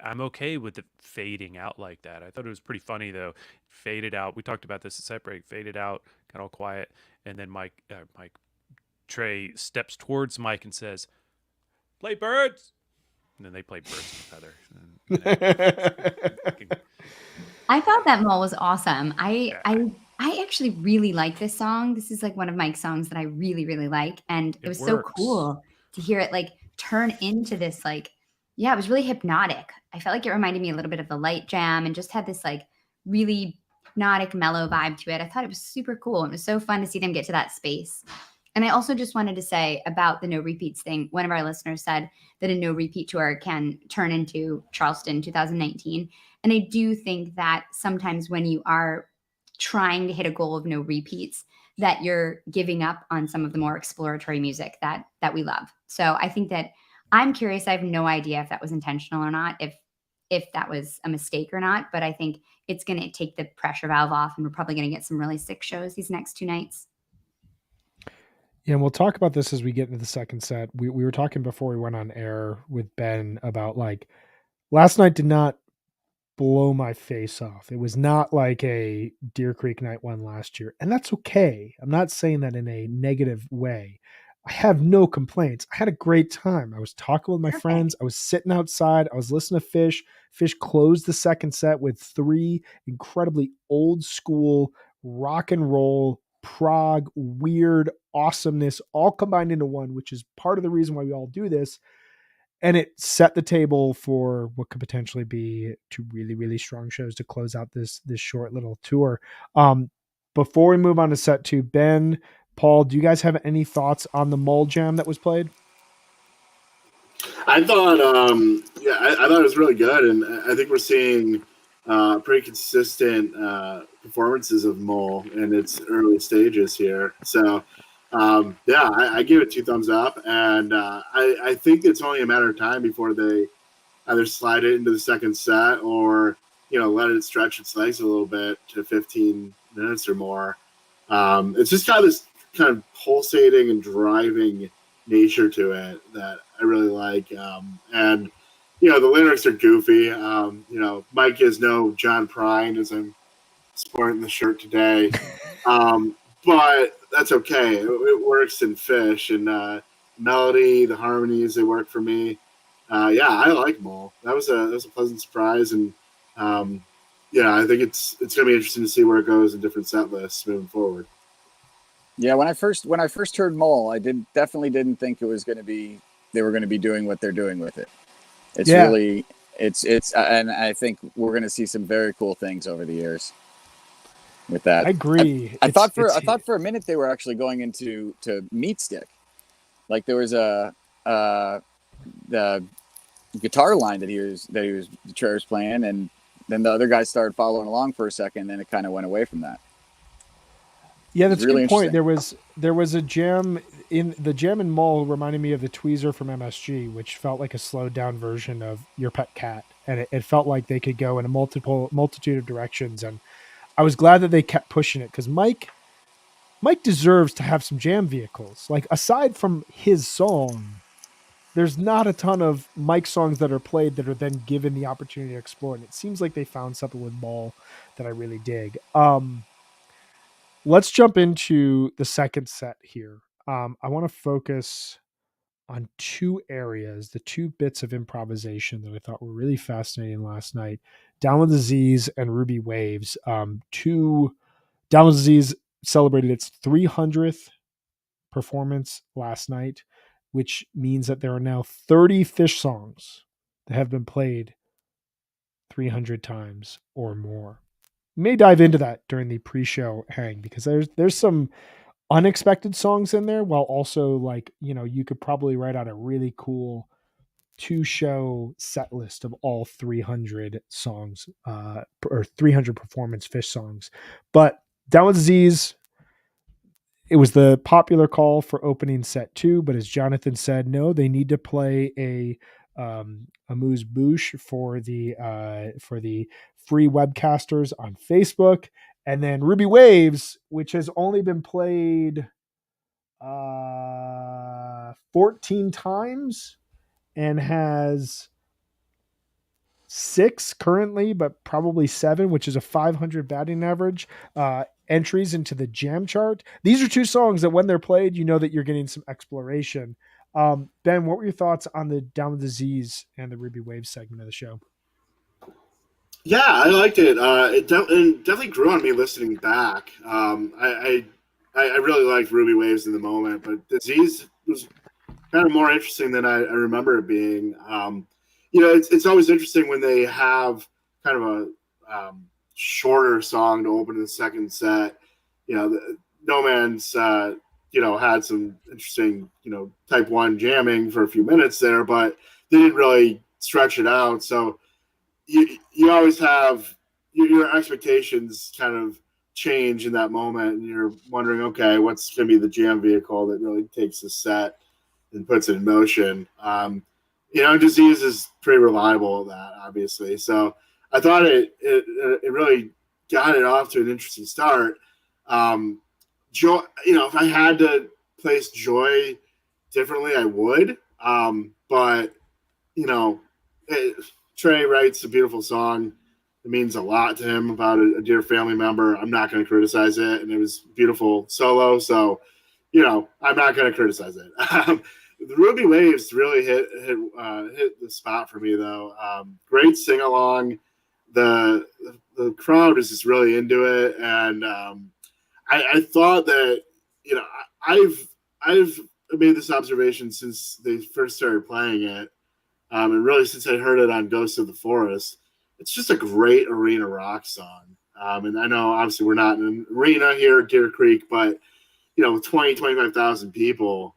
I'm okay with it fading out like that. I thought it was pretty funny though. Faded out. We talked about this at set break. Faded out, got all quiet, and then Trey steps towards Mike and says, "Play Birds," and then they play Birds with Heather. I thought that Mole was awesome. Yeah. I actually really like this song. This is like one of Mike's songs that I really, really like. And it It was so works. cool to hear it like turn into this it was really hypnotic. I felt like it reminded me a little bit of the Light Jam and just had this like really hypnotic, mellow vibe to it. I thought it was super cool. It was so fun to see them get to that space. And I also just wanted to say about the no repeats thing. One of our listeners said that a no repeat tour can turn into Charleston 2019. And I do think that sometimes when you are trying to hit a goal of no repeats, that you're giving up on some of the more exploratory music that we love. So I think that I'm curious. I have no idea if that was intentional or not, if that was a mistake or not. But I think it's going to take the pressure valve off, and we're probably going to get some really sick shows these next 2 nights. Yeah, and we'll talk about this as we get into the second set. We were talking before we went on air with Ben about last night did not blow my face off. It was not like a Deer Creek night one last year, and that's okay. I'm not saying that in a negative way. I have no complaints. I had a great time. I was talking with my friends. I was sitting outside. I was listening to Fish. Fish closed the second set with 3 incredibly old school rock and roll, prog, weird awesomeness all combined into one, which is part of the reason why we all do this. And it set the table for what could potentially be 2 really, really strong shows to close out this short little tour. Before we move on to set 2, Ben, Paul, do you guys have any thoughts on the Mull Jam that was played? I thought, I thought it was really good, and I think we're seeing pretty consistent performances of Mull in its early stages here. So, I give it 2 thumbs up, and I think it's only a matter of time before they either slide it into the second set or let it stretch its legs a little bit to 15 minutes or more. It's just got this kind of pulsating and driving nature to it that I really like, and the lyrics are goofy. Mike is no John Prine as I'm sporting the shirt today. But that's okay. It works in Fish, and melody, the harmonies, they work for me. I like Mull. That was a pleasant surprise, and I think it's gonna be interesting to see where it goes in different set lists moving forward. Yeah, when I first heard Mull, I definitely didn't think they were going to be doing what they're doing with it. It's really and I think we're going to see some very cool things over the years. with that. I agree. I thought for a minute they were actually going into Meat Stick. Like there was the guitar line that Trey was playing, and then the other guys started following along for a second, and then it kind of went away from that. Yeah, that's really a good point. interesting. There was a jam in Mall reminding me of the Tweezer from MSG, which felt like a slowed down version of Your Pet Cat, and it felt like they could go in a multitude of directions. And I was glad that they kept pushing it because Mike deserves to have some jam vehicles. Like aside from his song, there's not a ton of Mike songs that are played that are then given the opportunity to explore. And it seems like they found something with Mall that I really dig. Let's jump into the second set here. I want to focus on two areas, the two bits of improvisation that I thought were really fascinating last night. Down with Disease and Ruby Waves. Down with Disease celebrated its 300th performance last night, which means that there are now 30 Fish songs that have been played 300 times or more. We may dive into that during the pre-show hang because there's some unexpected songs in there, while also like, you could probably write out a really cool 2-show set list of all 300 songs or 300 performance Fish songs. But Down with Disease, it was the popular call for opening set 2, but as Jonathan said, no, they need to play a amuse bouche for the free webcasters on Facebook. And then Ruby Waves, which has only been played 14 times and has 6 currently, but probably 7, which is a 500 batting average, entries into the jam chart. These are two songs that when they're played, you know that you're getting some exploration. Ben, what were your thoughts on the Down with Disease and the Ruby Waves segment of the show? Yeah, I liked it. It definitely grew on me listening back. I really liked Ruby Waves in the moment, but Disease was kind of more interesting than I remember it being. It's always interesting when they have kind of a shorter song to open the second set. No Man's had some interesting type 1 jamming for a few minutes there, but they didn't really stretch it out. So you always have your expectations kind of change in that moment, and you're wondering, okay, what's going to be the jam vehicle that really takes the set and puts it in motion. Disease is pretty reliable at that, obviously. So I thought it really got it off to an interesting start. Joy, if I had to place Joy differently, I would. But Trey writes a beautiful song. It means a lot to him about a dear family member. I'm not going to criticize it, and it was beautiful solo. So, I'm not going to criticize it. The Ruby Waves really hit the spot for me, though. Great sing along. The crowd is just really into it, and I thought that I've made this observation since they first started playing it, and really since I heard it on Ghosts of the Forest. It's just a great arena rock song. And I know obviously we're not in an arena here at Deer Creek, but with 25,000 people,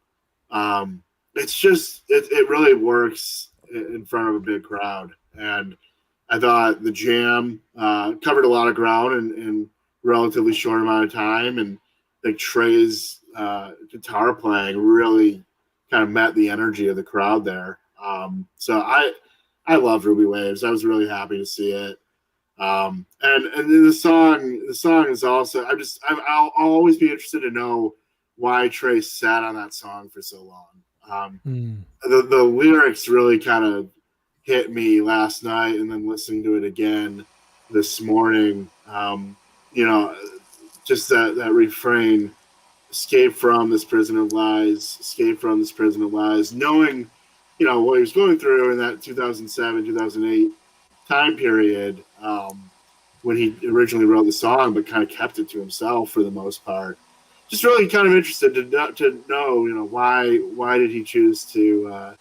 it's just it really works in front of a big crowd. And I thought the jam covered a lot of ground in relatively short amount of time, and like Trey's guitar playing really kind of met the energy of the crowd there. So I love Ruby Waves. I was really happy to see it. And the song is also, I'll always be interested to know why Trey sat on that song for so long. The lyrics really kind of hit me last night, and then listening to it again this morning. Just that refrain, escape from this prison of lies, escape from this prison of lies, knowing what he was going through in that 2007, 2008 time period, when he originally wrote the song, but kind of kept it to himself for the most part. Just really kind of interested to know, why did he choose to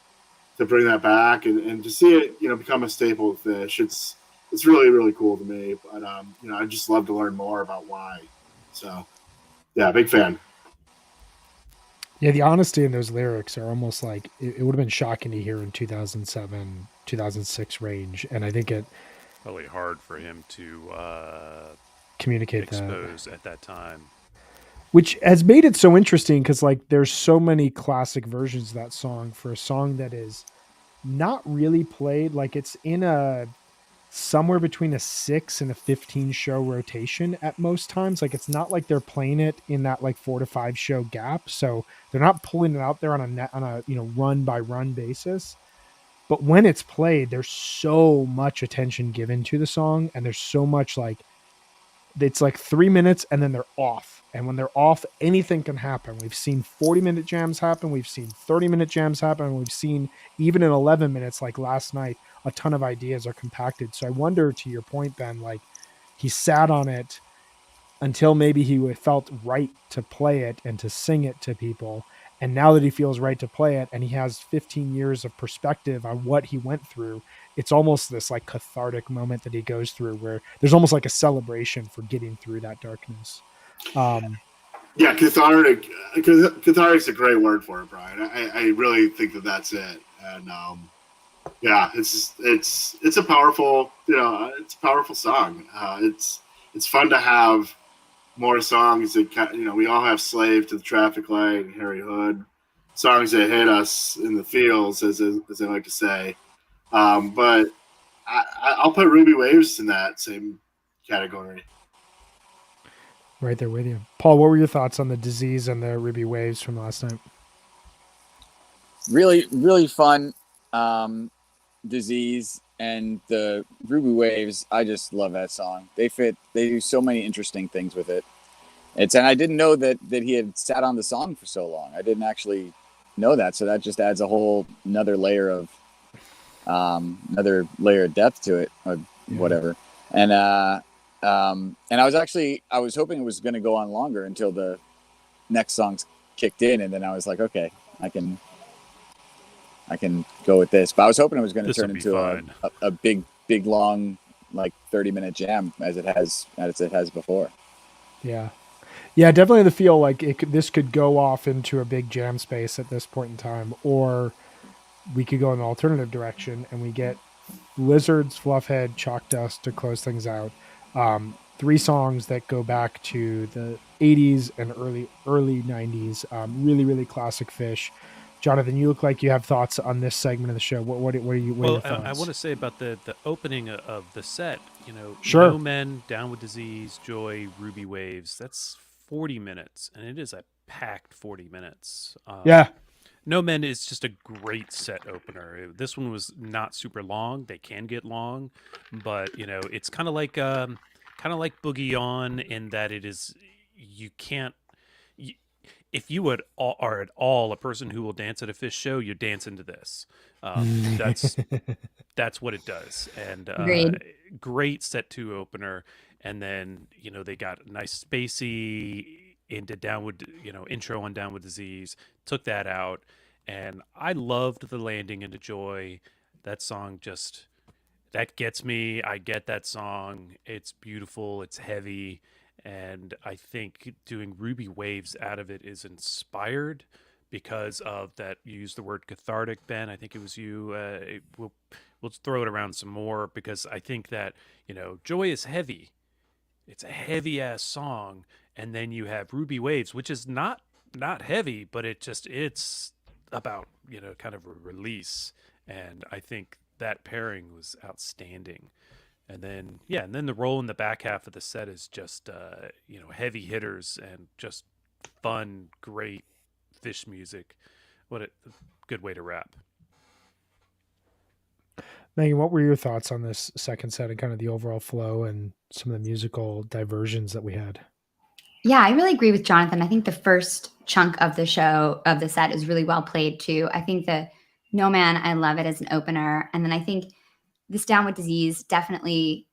bring that back and to see it, become a staple of Fish. It's it's really, really cool to me. But I just love to learn more about why. So yeah, big fan. Yeah, the honesty in those lyrics are almost like it would have been shocking to hear in 2007, 2006 range, and I think it Probably hard for him to communicate that, expose at that time. which has made it so interesting because like there's so many classic versions of that song for a song that is not really played. Like it's in a somewhere between a 6 and a 15 show rotation at most times. Like it's not like they're playing it in that like 4 to 5 show gap, so they're not pulling it out there on a run by run basis. But when it's played, there's so much attention given to the song, and there's so much like it's like 3 minutes and then they're off. And when they're off, anything can happen. We've seen 40-minute jams happen. We've seen 30-minute jams happen. We've seen even in 11 minutes, like last night, a ton of ideas are compacted. So I wonder, to your point, Ben, like he sat on it until maybe he felt right to play it and to sing it to people. And now that he feels right to play it and he has 15 years of perspective on what he went through, it's almost this like cathartic moment that he goes through where there's almost like a celebration for getting through that darkness. Yeah, cathartic. Cathartic's a great word for it, Brian. I really think that that's it. And yeah, it's a powerful, it's a powerful song. It's fun to have more songs that, we all have Slave to the Traffic Light, Harry Hood, songs that hit us in the feels, as I like to say. But I'll put Ruby Waves in that same category. Right there with you. Paul, what were your thoughts on the Disease and the Ruby Waves from last night? Really, really fun. Disease and the Ruby Waves, I just love that song. They do so many interesting things with it. And I didn't know that he had sat on the song for so long. I didn't actually know that, so that just adds a whole another layer of depth to it, or whatever. And I was hoping it was going to go on longer until the next songs kicked in, and then I was like, okay, I can go with this. But I was hoping it was going to turn into a big long, like 30-minute jam as it has before. Yeah, definitely the feel like this could go off into a big jam space at this point in time, or we could go in an alternative direction and we get Lizards, Fluffhead, Chalk Dust to close things out. 3 songs that go back to the 80s and early 90s. Really, really classic Fish. Jonathan, you look like you have thoughts on this segment of the show. What are your thoughts? I want to say about the opening of the set. Sure. No Men, Down with Disease, Joy, Ruby Waves. That's 40 minutes, and it is a packed 40 minutes. Yeah. No Men is just a great set opener. This one was not super long. They can get long, but it's kind of like Boogie On in that it is if you are at all a person who will dance at a Fish show, you dance into this. That's what it does. And great set 2 opener. And then, they got a nice spacey into Downward, intro on Downward Disease, took that out. And I loved the landing into Joy. That song that gets me. I get that song. It's beautiful. It's heavy. And I think doing Ruby Waves out of it is inspired because of that. You used the word cathartic, Ben. I think it was you. We'll throw it around some more because I think that, Joy is heavy. It's a heavy ass song. And then you have Ruby Waves, which is not heavy, but it's about, kind of a release. And I think that pairing was outstanding. And then, the role in the back half of the set is just, heavy hitters and just fun, great Fish music. What a good way to wrap. Megan, what were your thoughts on this second set and kind of the overall flow and some of the musical diversions that we had? Yeah, I really agree with Jonathan. I think the first chunk of the set is really well played too. I think the No Man, I love it as an opener. And then I think this Down with Disease definitely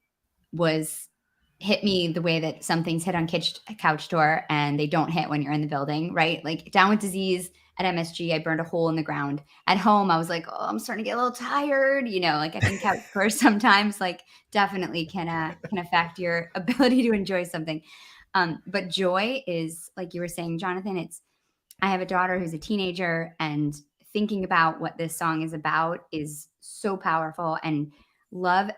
hit me the way that some things hit on Couch Tour and they don't hit when you're in the building, right? Like Down with Disease at MSG, I burned a hole in the ground. At home, I was like, oh, I'm starting to get a little tired. Like I think couch chores sometimes like definitely can affect your ability to enjoy something. But joy is, like you were saying, Jonathan, I have a daughter who's a teenager, and thinking about what this song is about is so powerful, and love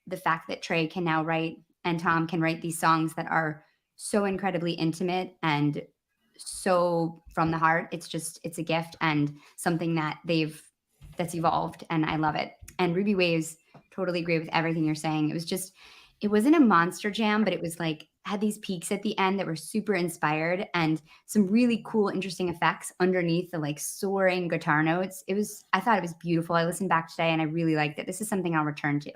the fact that Trey can now write and Tom can write these songs that are so incredibly intimate and so from the heart. It's a gift and something that's evolved, and I love it. And Ruby Waves, totally agree with everything you're saying. It wasn't a monster jam, but it was like had these peaks at the end that were super inspired and some really cool, interesting effects underneath the like soaring guitar notes. I thought it was beautiful. I listened back today and I really liked it. This is something I'll return to.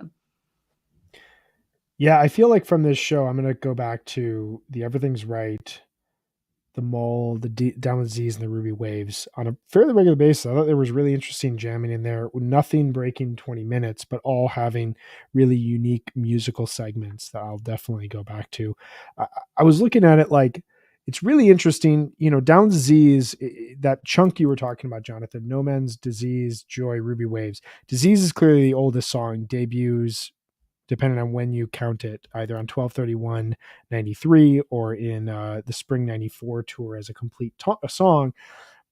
Yeah, I feel like from this show, I'm going to go back to the Everything's Right, the Mole, the Down with Z's, and the Ruby Waves on a fairly regular basis. I thought there was really interesting jamming in there, with nothing breaking 20 minutes, but all having really unique musical segments that I'll definitely go back to. I was looking at it like, it's really interesting, Down with Z's, that chunk you were talking about, Jonathan, No Man's Disease, Joy, Ruby Waves. Disease is clearly the oldest song, debuts depending on when you count it, either on 12/31/93 or in the Spring '94 tour as a complete song.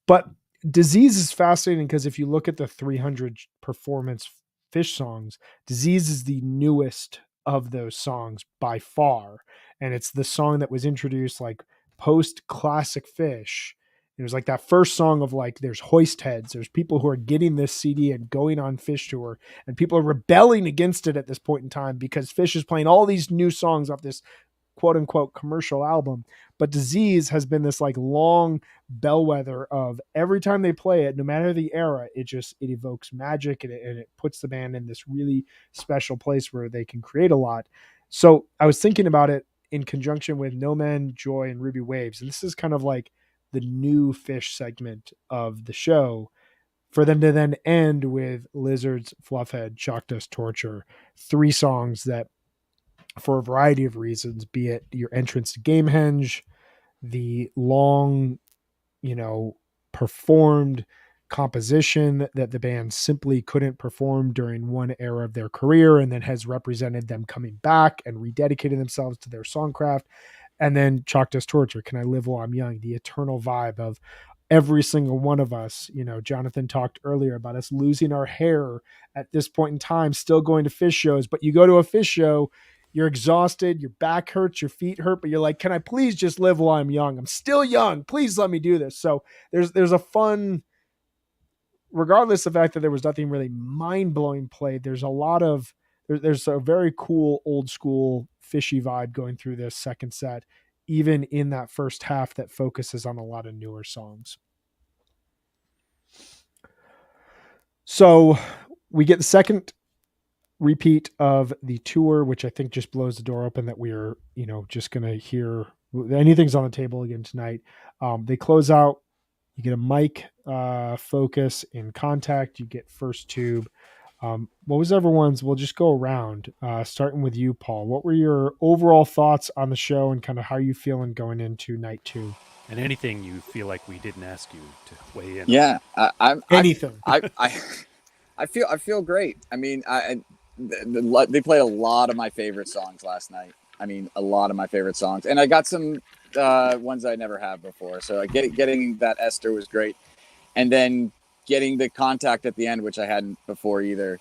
But Disease is fascinating because if you look at the 300 performance Fish songs, Disease is the newest of those songs by far. And it's the song that was introduced like post classic Fish. It was like that first song of like, there's hoist heads, there's people who are getting this CD and going on Fish tour, and people are rebelling against it at this point in time because Fish is playing all these new songs off this quote unquote commercial album. But Disease has been this like long bellwether of every time they play it, no matter the era, it evokes magic, and it puts the band in this really special place where they can create a lot. So I was thinking about it in conjunction with No Man, Joy, and Ruby Waves. And this is kind of like the new Fish segment of the show, for them to then end with Lizards, Fluffhead, Chalk Dust, Torture, 3 songs that, for a variety of reasons, be it your entrance to Gamehenge, the long, performed composition that the band simply couldn't perform during one era of their career, and then has represented them coming back and rededicating themselves to their songcraft. And then Chalk Dust, Torture, Can I Live While I'm Young, the eternal vibe of every single one of us. Jonathan talked earlier about us losing our hair at this point in time, still going to Fish shows, but you go to a Fish show, you're exhausted, your back hurts, your feet hurt, but you're like, can I please just live while I'm young? I'm still young. Please let me do this. So there's a fun, regardless of the fact that there was nothing really mind-blowing played, there's a very cool old school Fishy vibe going through this second set, even in that first half that focuses on a lot of newer songs. So we get the second repeat of the tour, which I think just blows the door open that we're, just going to hear anything's on the table again tonight. They close out, you get a mic focus in Contact, you get First Tube. What was everyone's? We'll just go around, starting with you, Paul. What were your overall thoughts on the show and kind of how you feeling going into night 2? And anything you feel like we didn't ask you to weigh in. Yeah, anything. I feel great. I mean, they played a lot of my favorite songs last night. I mean, a lot of my favorite songs, and I got some ones I never had before. So getting that Esther was great, and then getting the Contact at the end, which I hadn't before either,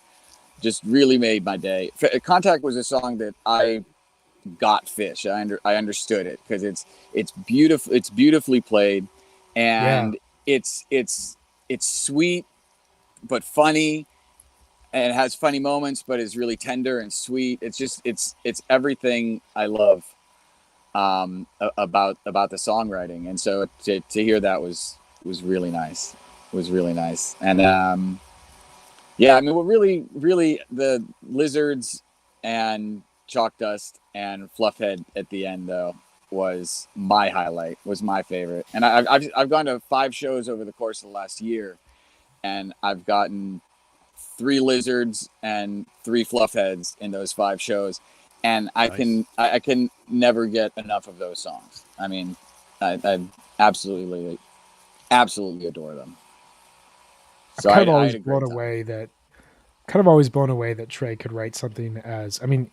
just really made my day. Contact was a song that I got Fish. I understood it because it's beautiful. It's beautifully played, and it's sweet but funny, and it has funny moments, but it's really tender and sweet. It's everything I love about the songwriting, and so to hear that was really nice. Was really nice. And yeah, I mean, what really the Lizards and Chalk Dust and Fluffhead at the end though was my highlight, was my favorite. And I've gone to 5 shows over the course of the last year, and I've gotten 3 Lizards and 3 Fluffheads in those 5 shows, and I can never get enough of those songs. I mean, I absolutely adore them. So kind of I always had a great blown time. away that kind of always blown away that Trey could write something as, I mean,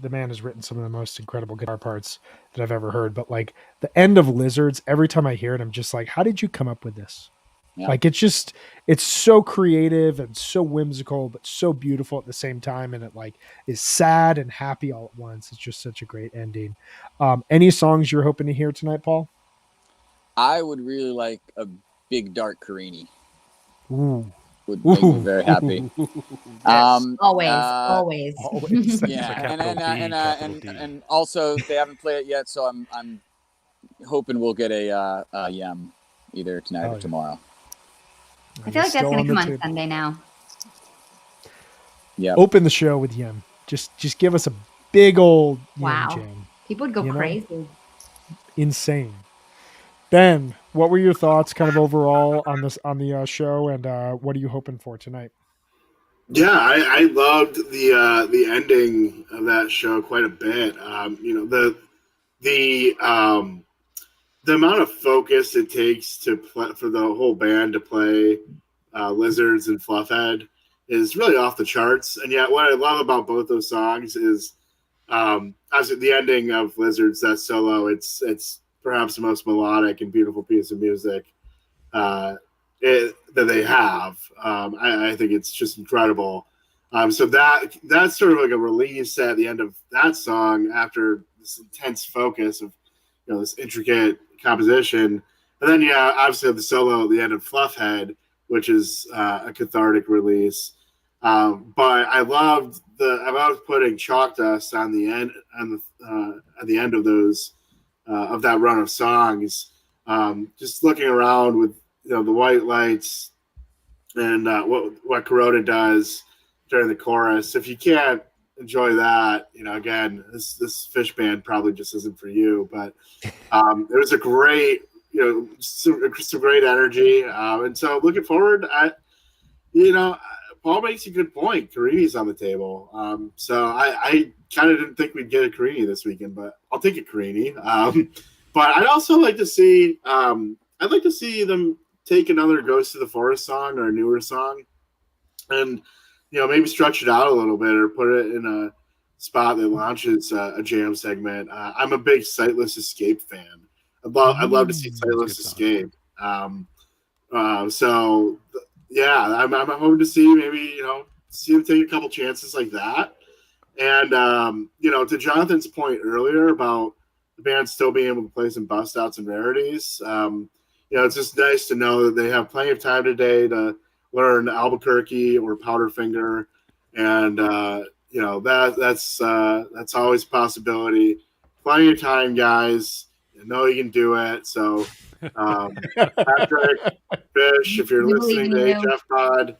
the man has written some of the most incredible guitar parts that I've ever heard, but like the end of Lizards, every time I hear it, I'm just like, how did you come up with this? Yeah. Like it's so creative and so whimsical, but so beautiful at the same time. And it like is sad and happy all at once. It's just such a great ending. Any songs you're hoping to hear tonight, Paul? I would really like a big dark Carini. Ooh. Would make me very happy. Yes. Always. Always. Yeah, capital D. and also they haven't played it yet, so I'm hoping we'll get a Yem either tonight or tomorrow. I feel like that's going to come on Sunday now. Yeah. Open the show with Yem. Just give us a big old Yem jam. People would go crazy. Insane. Ben, what were your thoughts kind of overall on the show, and what are you hoping for tonight? Yeah, I loved the ending of that show quite a bit. The amount of focus it takes to play, for the whole band to play Lizards and Fluffhead is really off the charts. And yet, what I love about both those songs is obviously the ending of Lizards, that solo. It's perhaps the most melodic and beautiful piece of music that they have. I think it's just incredible. So that's sort of like a release at the end of that song after this intense focus of this intricate composition, and then obviously the solo at the end of Fluffhead, which is a cathartic release. But I loved putting Chalk Dust on the end at the end of those of that run of songs. Just looking around with the white lights and what Corona does during the chorus. If you can't enjoy that, again, this Fish band probably just isn't for you. But it was a great, some great energy, and so looking forward. Paul makes a good point. Carini's on the table, so I kind of didn't think we'd get a Carini this weekend, but I'll take a Carini. But I'd also like to see, I'd like to see them take another Ghost of the Forest song or a newer song, and maybe stretch it out a little bit or put it in a spot that launches a jam segment. I'm a big Sightless Escape fan. I'd love to see Sightless Escape. So yeah, I'm hoping to see maybe see them take a couple chances like that. And to Jonathan's point earlier about the band still being able to play some bust outs and rarities, it's just nice to know that they have plenty of time today to learn Albuquerque or Powderfinger, and that's always a possibility. Plenty of time, guys. You know you can do it. So, Patrick, Fish, if you're listening to HFPod,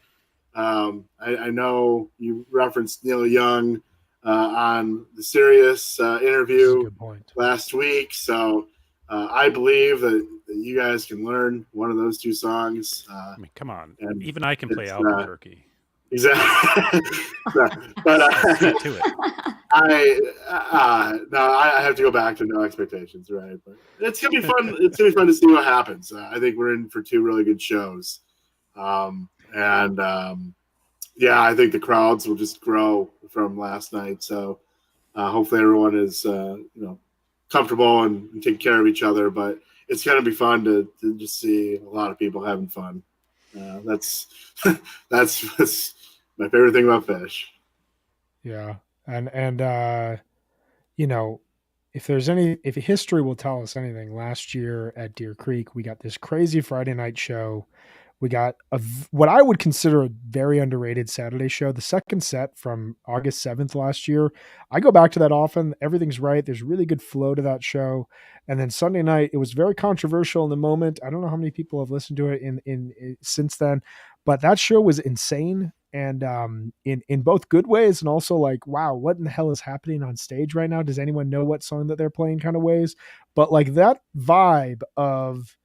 I know you referenced Neil Young on the Sirius interview last week, so I believe that you guys can learn one of those two songs. I mean, come on. Even I can play Albuquerque. Exactly. But get to it. I have to go back to No Expectations, right? But it's gonna be fun. It's gonna be fun to see what happens. I think we're in for two really good shows, I think the crowds will just grow from last night. So hopefully everyone is comfortable and taking care of each other. But it's gonna be fun to just see a lot of people having fun. That's my favorite thing about Fish. Yeah. And if history will tell us anything, last year at Deer Creek, we got this crazy Friday night show. We got what I would consider a very underrated Saturday show. The second set from August 7th last year. I go back to that often. Everything's right. There's really good flow to that show. And then Sunday night, it was very controversial in the moment. I don't know how many people have listened to it in since then, but that show was insane. And in both good ways and also like, wow, what in the hell is happening on stage right now? Does anyone know what song that they're playing kind of ways? But like that vibe of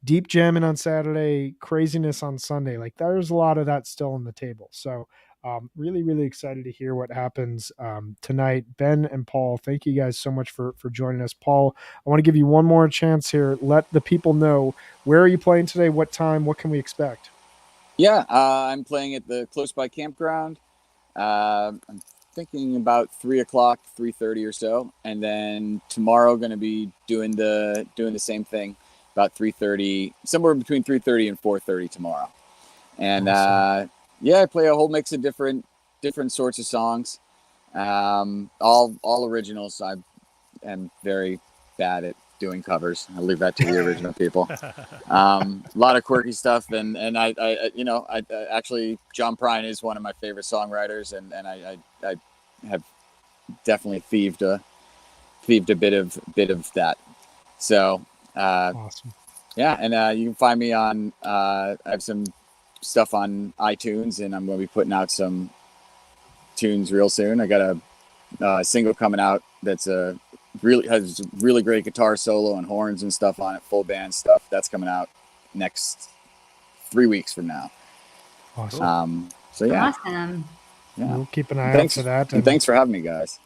deep jamming on Saturday, craziness on Sunday, like there's a lot of that still on the table. So really, really excited to hear what happens tonight. Ben and Paul, thank you guys so much for joining us. Paul, I want to give you one more chance here. Let the people know, where are you playing today? What time? What can we expect? Yeah, I'm playing at the close by campground. I'm thinking about 3:00, 3:30 or so, and then tomorrow going to be doing the same thing, about 3:30, somewhere between 3:30 and 4:30 tomorrow. And Awesome. yeah, I play a whole mix of different sorts of songs, all originals. I am very bad at doing covers. I leave that to the original people. A lot of quirky stuff, and I actually John Prine is one of my favorite songwriters, and I have definitely thieved a bit of that. So Awesome. yeah, and you can find me on I have some stuff on iTunes, and I'm going to be putting out some tunes real soon. I got a single coming out that's has really great guitar solo and horns and stuff on it, full band stuff. That's coming out next 3 weeks from now. Awesome. So yeah, Awesome. yeah. We'll keep an eye Thanks out for that. and thanks for having me, guys.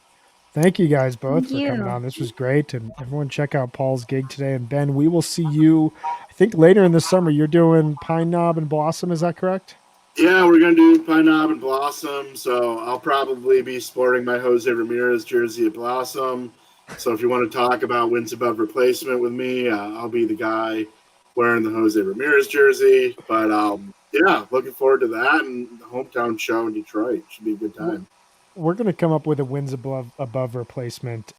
Thank you guys both Thank for coming you. on. This was great. And everyone check out Paul's gig today. And Ben, we will see you, I think later in the summer. You're doing Pine Knob and Blossom. Is that correct? Yeah, we're going to do Pine Knob and Blossom. So I'll probably be sporting my Jose Ramirez jersey at Blossom. So if you want to talk about wins above replacement with me, I'll be the guy wearing the Jose Ramirez jersey. But yeah, looking forward to that and the hometown show in Detroit. Should be a good time. We're going to come up with a wins above replacement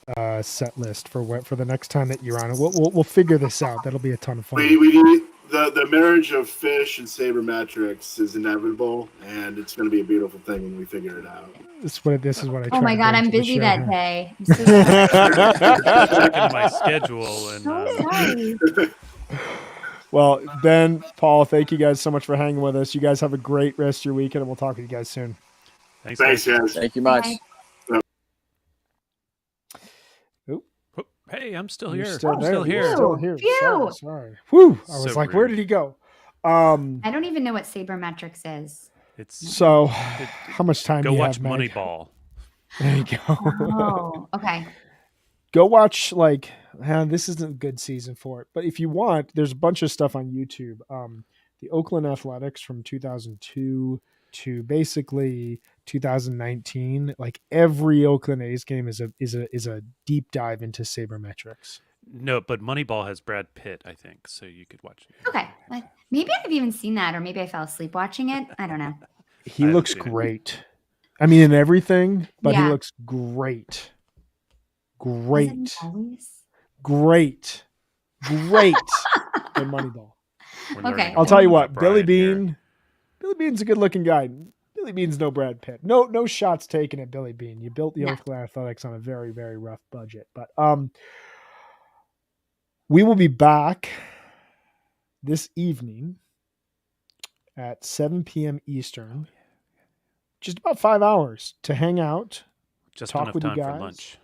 set list for the next time that you're on. We'll figure this out. That'll be a ton of fun. We need the marriage of fish and sabermetrics is inevitable, and it's going to be a beautiful thing when we figure it out. This is what I. Oh try my to God, bring I'm to the busy show that here. day. I'm so sorry. Checking my schedule and So sorry. Well, Ben, Paul, thank you guys so much for hanging with us. You guys have a great rest of your weekend, and we'll talk with you guys soon. thanks, Thanks, guys. guys. Thank you much. Bye. Oh, hey, I'm still You're here. still I'm there. still You're here. still here. Phew. Sorry. Whew. I was So like, where rude. did he go? I don't even know what sabermetrics is. It's So, how much time go do you watch have, Meg? Moneyball. There you go. Oh, okay. Go watch this isn't a good season for it, but if you want, there's a bunch of stuff on YouTube. The Oakland Athletics from 2002 to basically 2019, like every Oakland A's game is a deep dive into sabermetrics. No, but Moneyball has Brad Pitt, I think, so you could watch it. Okay. Like, maybe I've even seen that, or maybe I fell asleep watching it. I don't know. He I haven't looks seen it. great. I mean, in everything, but he Yeah. looks great. Wasn't Great. he always? Great. Great. In Moneyball. We're Okay. learning I'll a tell lot you about what, Billy Brian here. Bean. Billy Bean's a good looking guy. Billy Bean's no Brad Pitt. No shots taken at Billy Bean. You built the No. Oakland Athletics on a very, very rough budget. But we will be back this evening at 7 p.m. Eastern. Just about 5 hours to hang out. Just talk enough with you time for guys. lunch.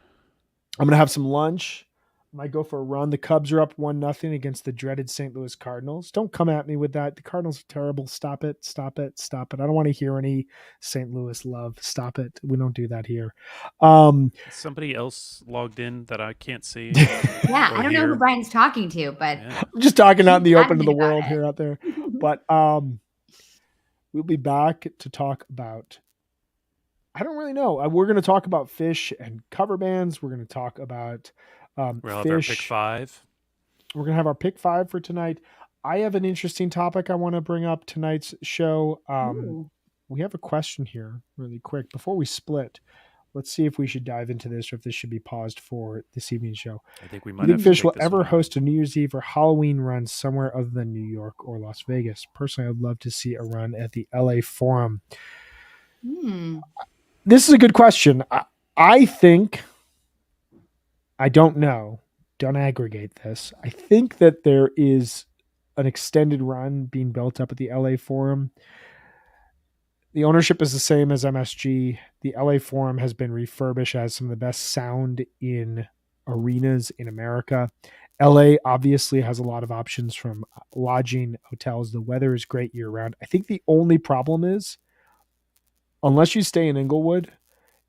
I'm gonna have some lunch. Might go for a run. The Cubs are up 1-0 against the dreaded St. Louis Cardinals. Don't come at me with that. The Cardinals are terrible. Stop it. Stop it. Stop it. I don't want to hear any St. Louis love. Stop it. We don't do that here. Is somebody else logged in that I can't see? Yeah, Or I don't know who here. Brian's talking to, but Yeah. I'm just talking out in the Keep open to the talking about world it. here out there. But we'll be back to talk about, I don't really know. We're going to talk about fish and cover bands. We're going to talk about We'll have our pick fish. 5. We're going to have our pick 5 for tonight. I have an interesting topic I want to bring up tonight's show. Ooh. We have a question here really quick before we split. Let's see if we should dive into this or if this should be paused for this evening's show. I think we Do might you have think to Fish take will this ever one. host a New Year's Eve or Halloween run somewhere other than New York or Las Vegas? Personally, I'd love to see a run at the LA Forum. This is a good question. I think, I don't know, don't aggregate this. I think that there is an extended run being built up at the LA Forum. The ownership is the same as MSG. The LA Forum has been refurbished as some of the best sound in arenas in America. LA obviously has a lot of options from lodging, hotels. The weather is great year round. I think the only problem is, unless you stay in Inglewood,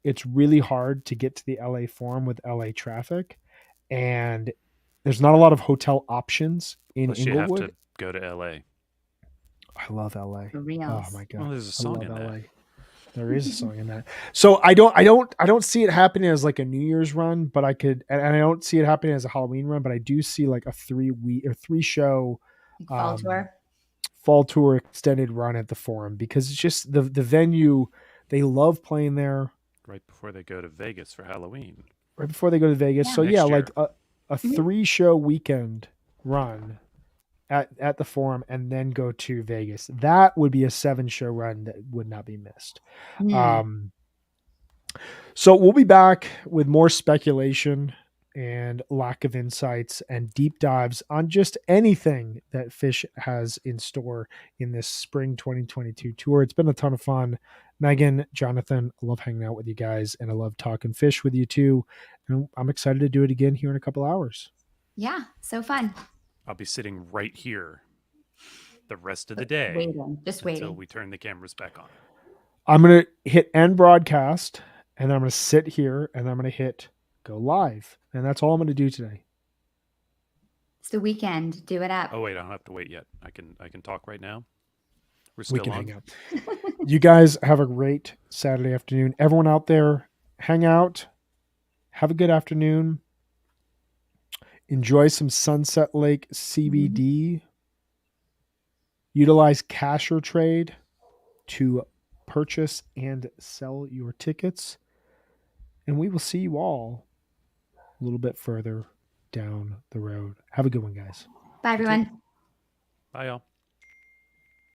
it's really hard to get to the LA Forum with LA traffic. And there's not a lot of hotel options in Plus you have Inglewood. to go to LA. I love LA. For reals. Oh my god. Well, there's a I song love in LA. that. There is a song in that. So I don't see it happening as like a New Year's run, but I could, and I don't see it happening as a Halloween run, but I do see like a 3-week or 3-show Like fall tour. fall tour extended run at the Forum, because it's just the venue. They love playing there Right before they go to Vegas for Halloween. right before they go to Vegas. Yeah. So Next yeah, year. like a 3-show weekend run at the Forum and then go to Vegas. That would be a 7-show run that would not be missed. Hmm. So we'll be back with more speculation and lack of insights and deep dives on just anything that Fish has in store in this spring 2022 tour. It's been a ton of fun. Megan, Jonathan, I love hanging out with you guys, and I love talking Fish with you too. And I'm excited to do it again here in a couple hours. Yeah, so fun. I'll be sitting right here the rest of the day Waiting, just until waiting. we turn the cameras back on. I'm going to hit end broadcast, and then I'm going to sit here, and then I'm going to hit go live. And that's all I'm going to do today. It's the weekend. Do it up. Oh wait, I don't have to wait yet. I can talk right now. We're We still can on. hang out. You guys have a great Saturday afternoon. Everyone out there, hang out. Have a good afternoon. Enjoy some Sunset Lake CBD. Utilize cash or trade to purchase and sell your tickets. And we will see you all a little bit further down the road. Have a good one, guys. Bye, everyone. Bye, y'all.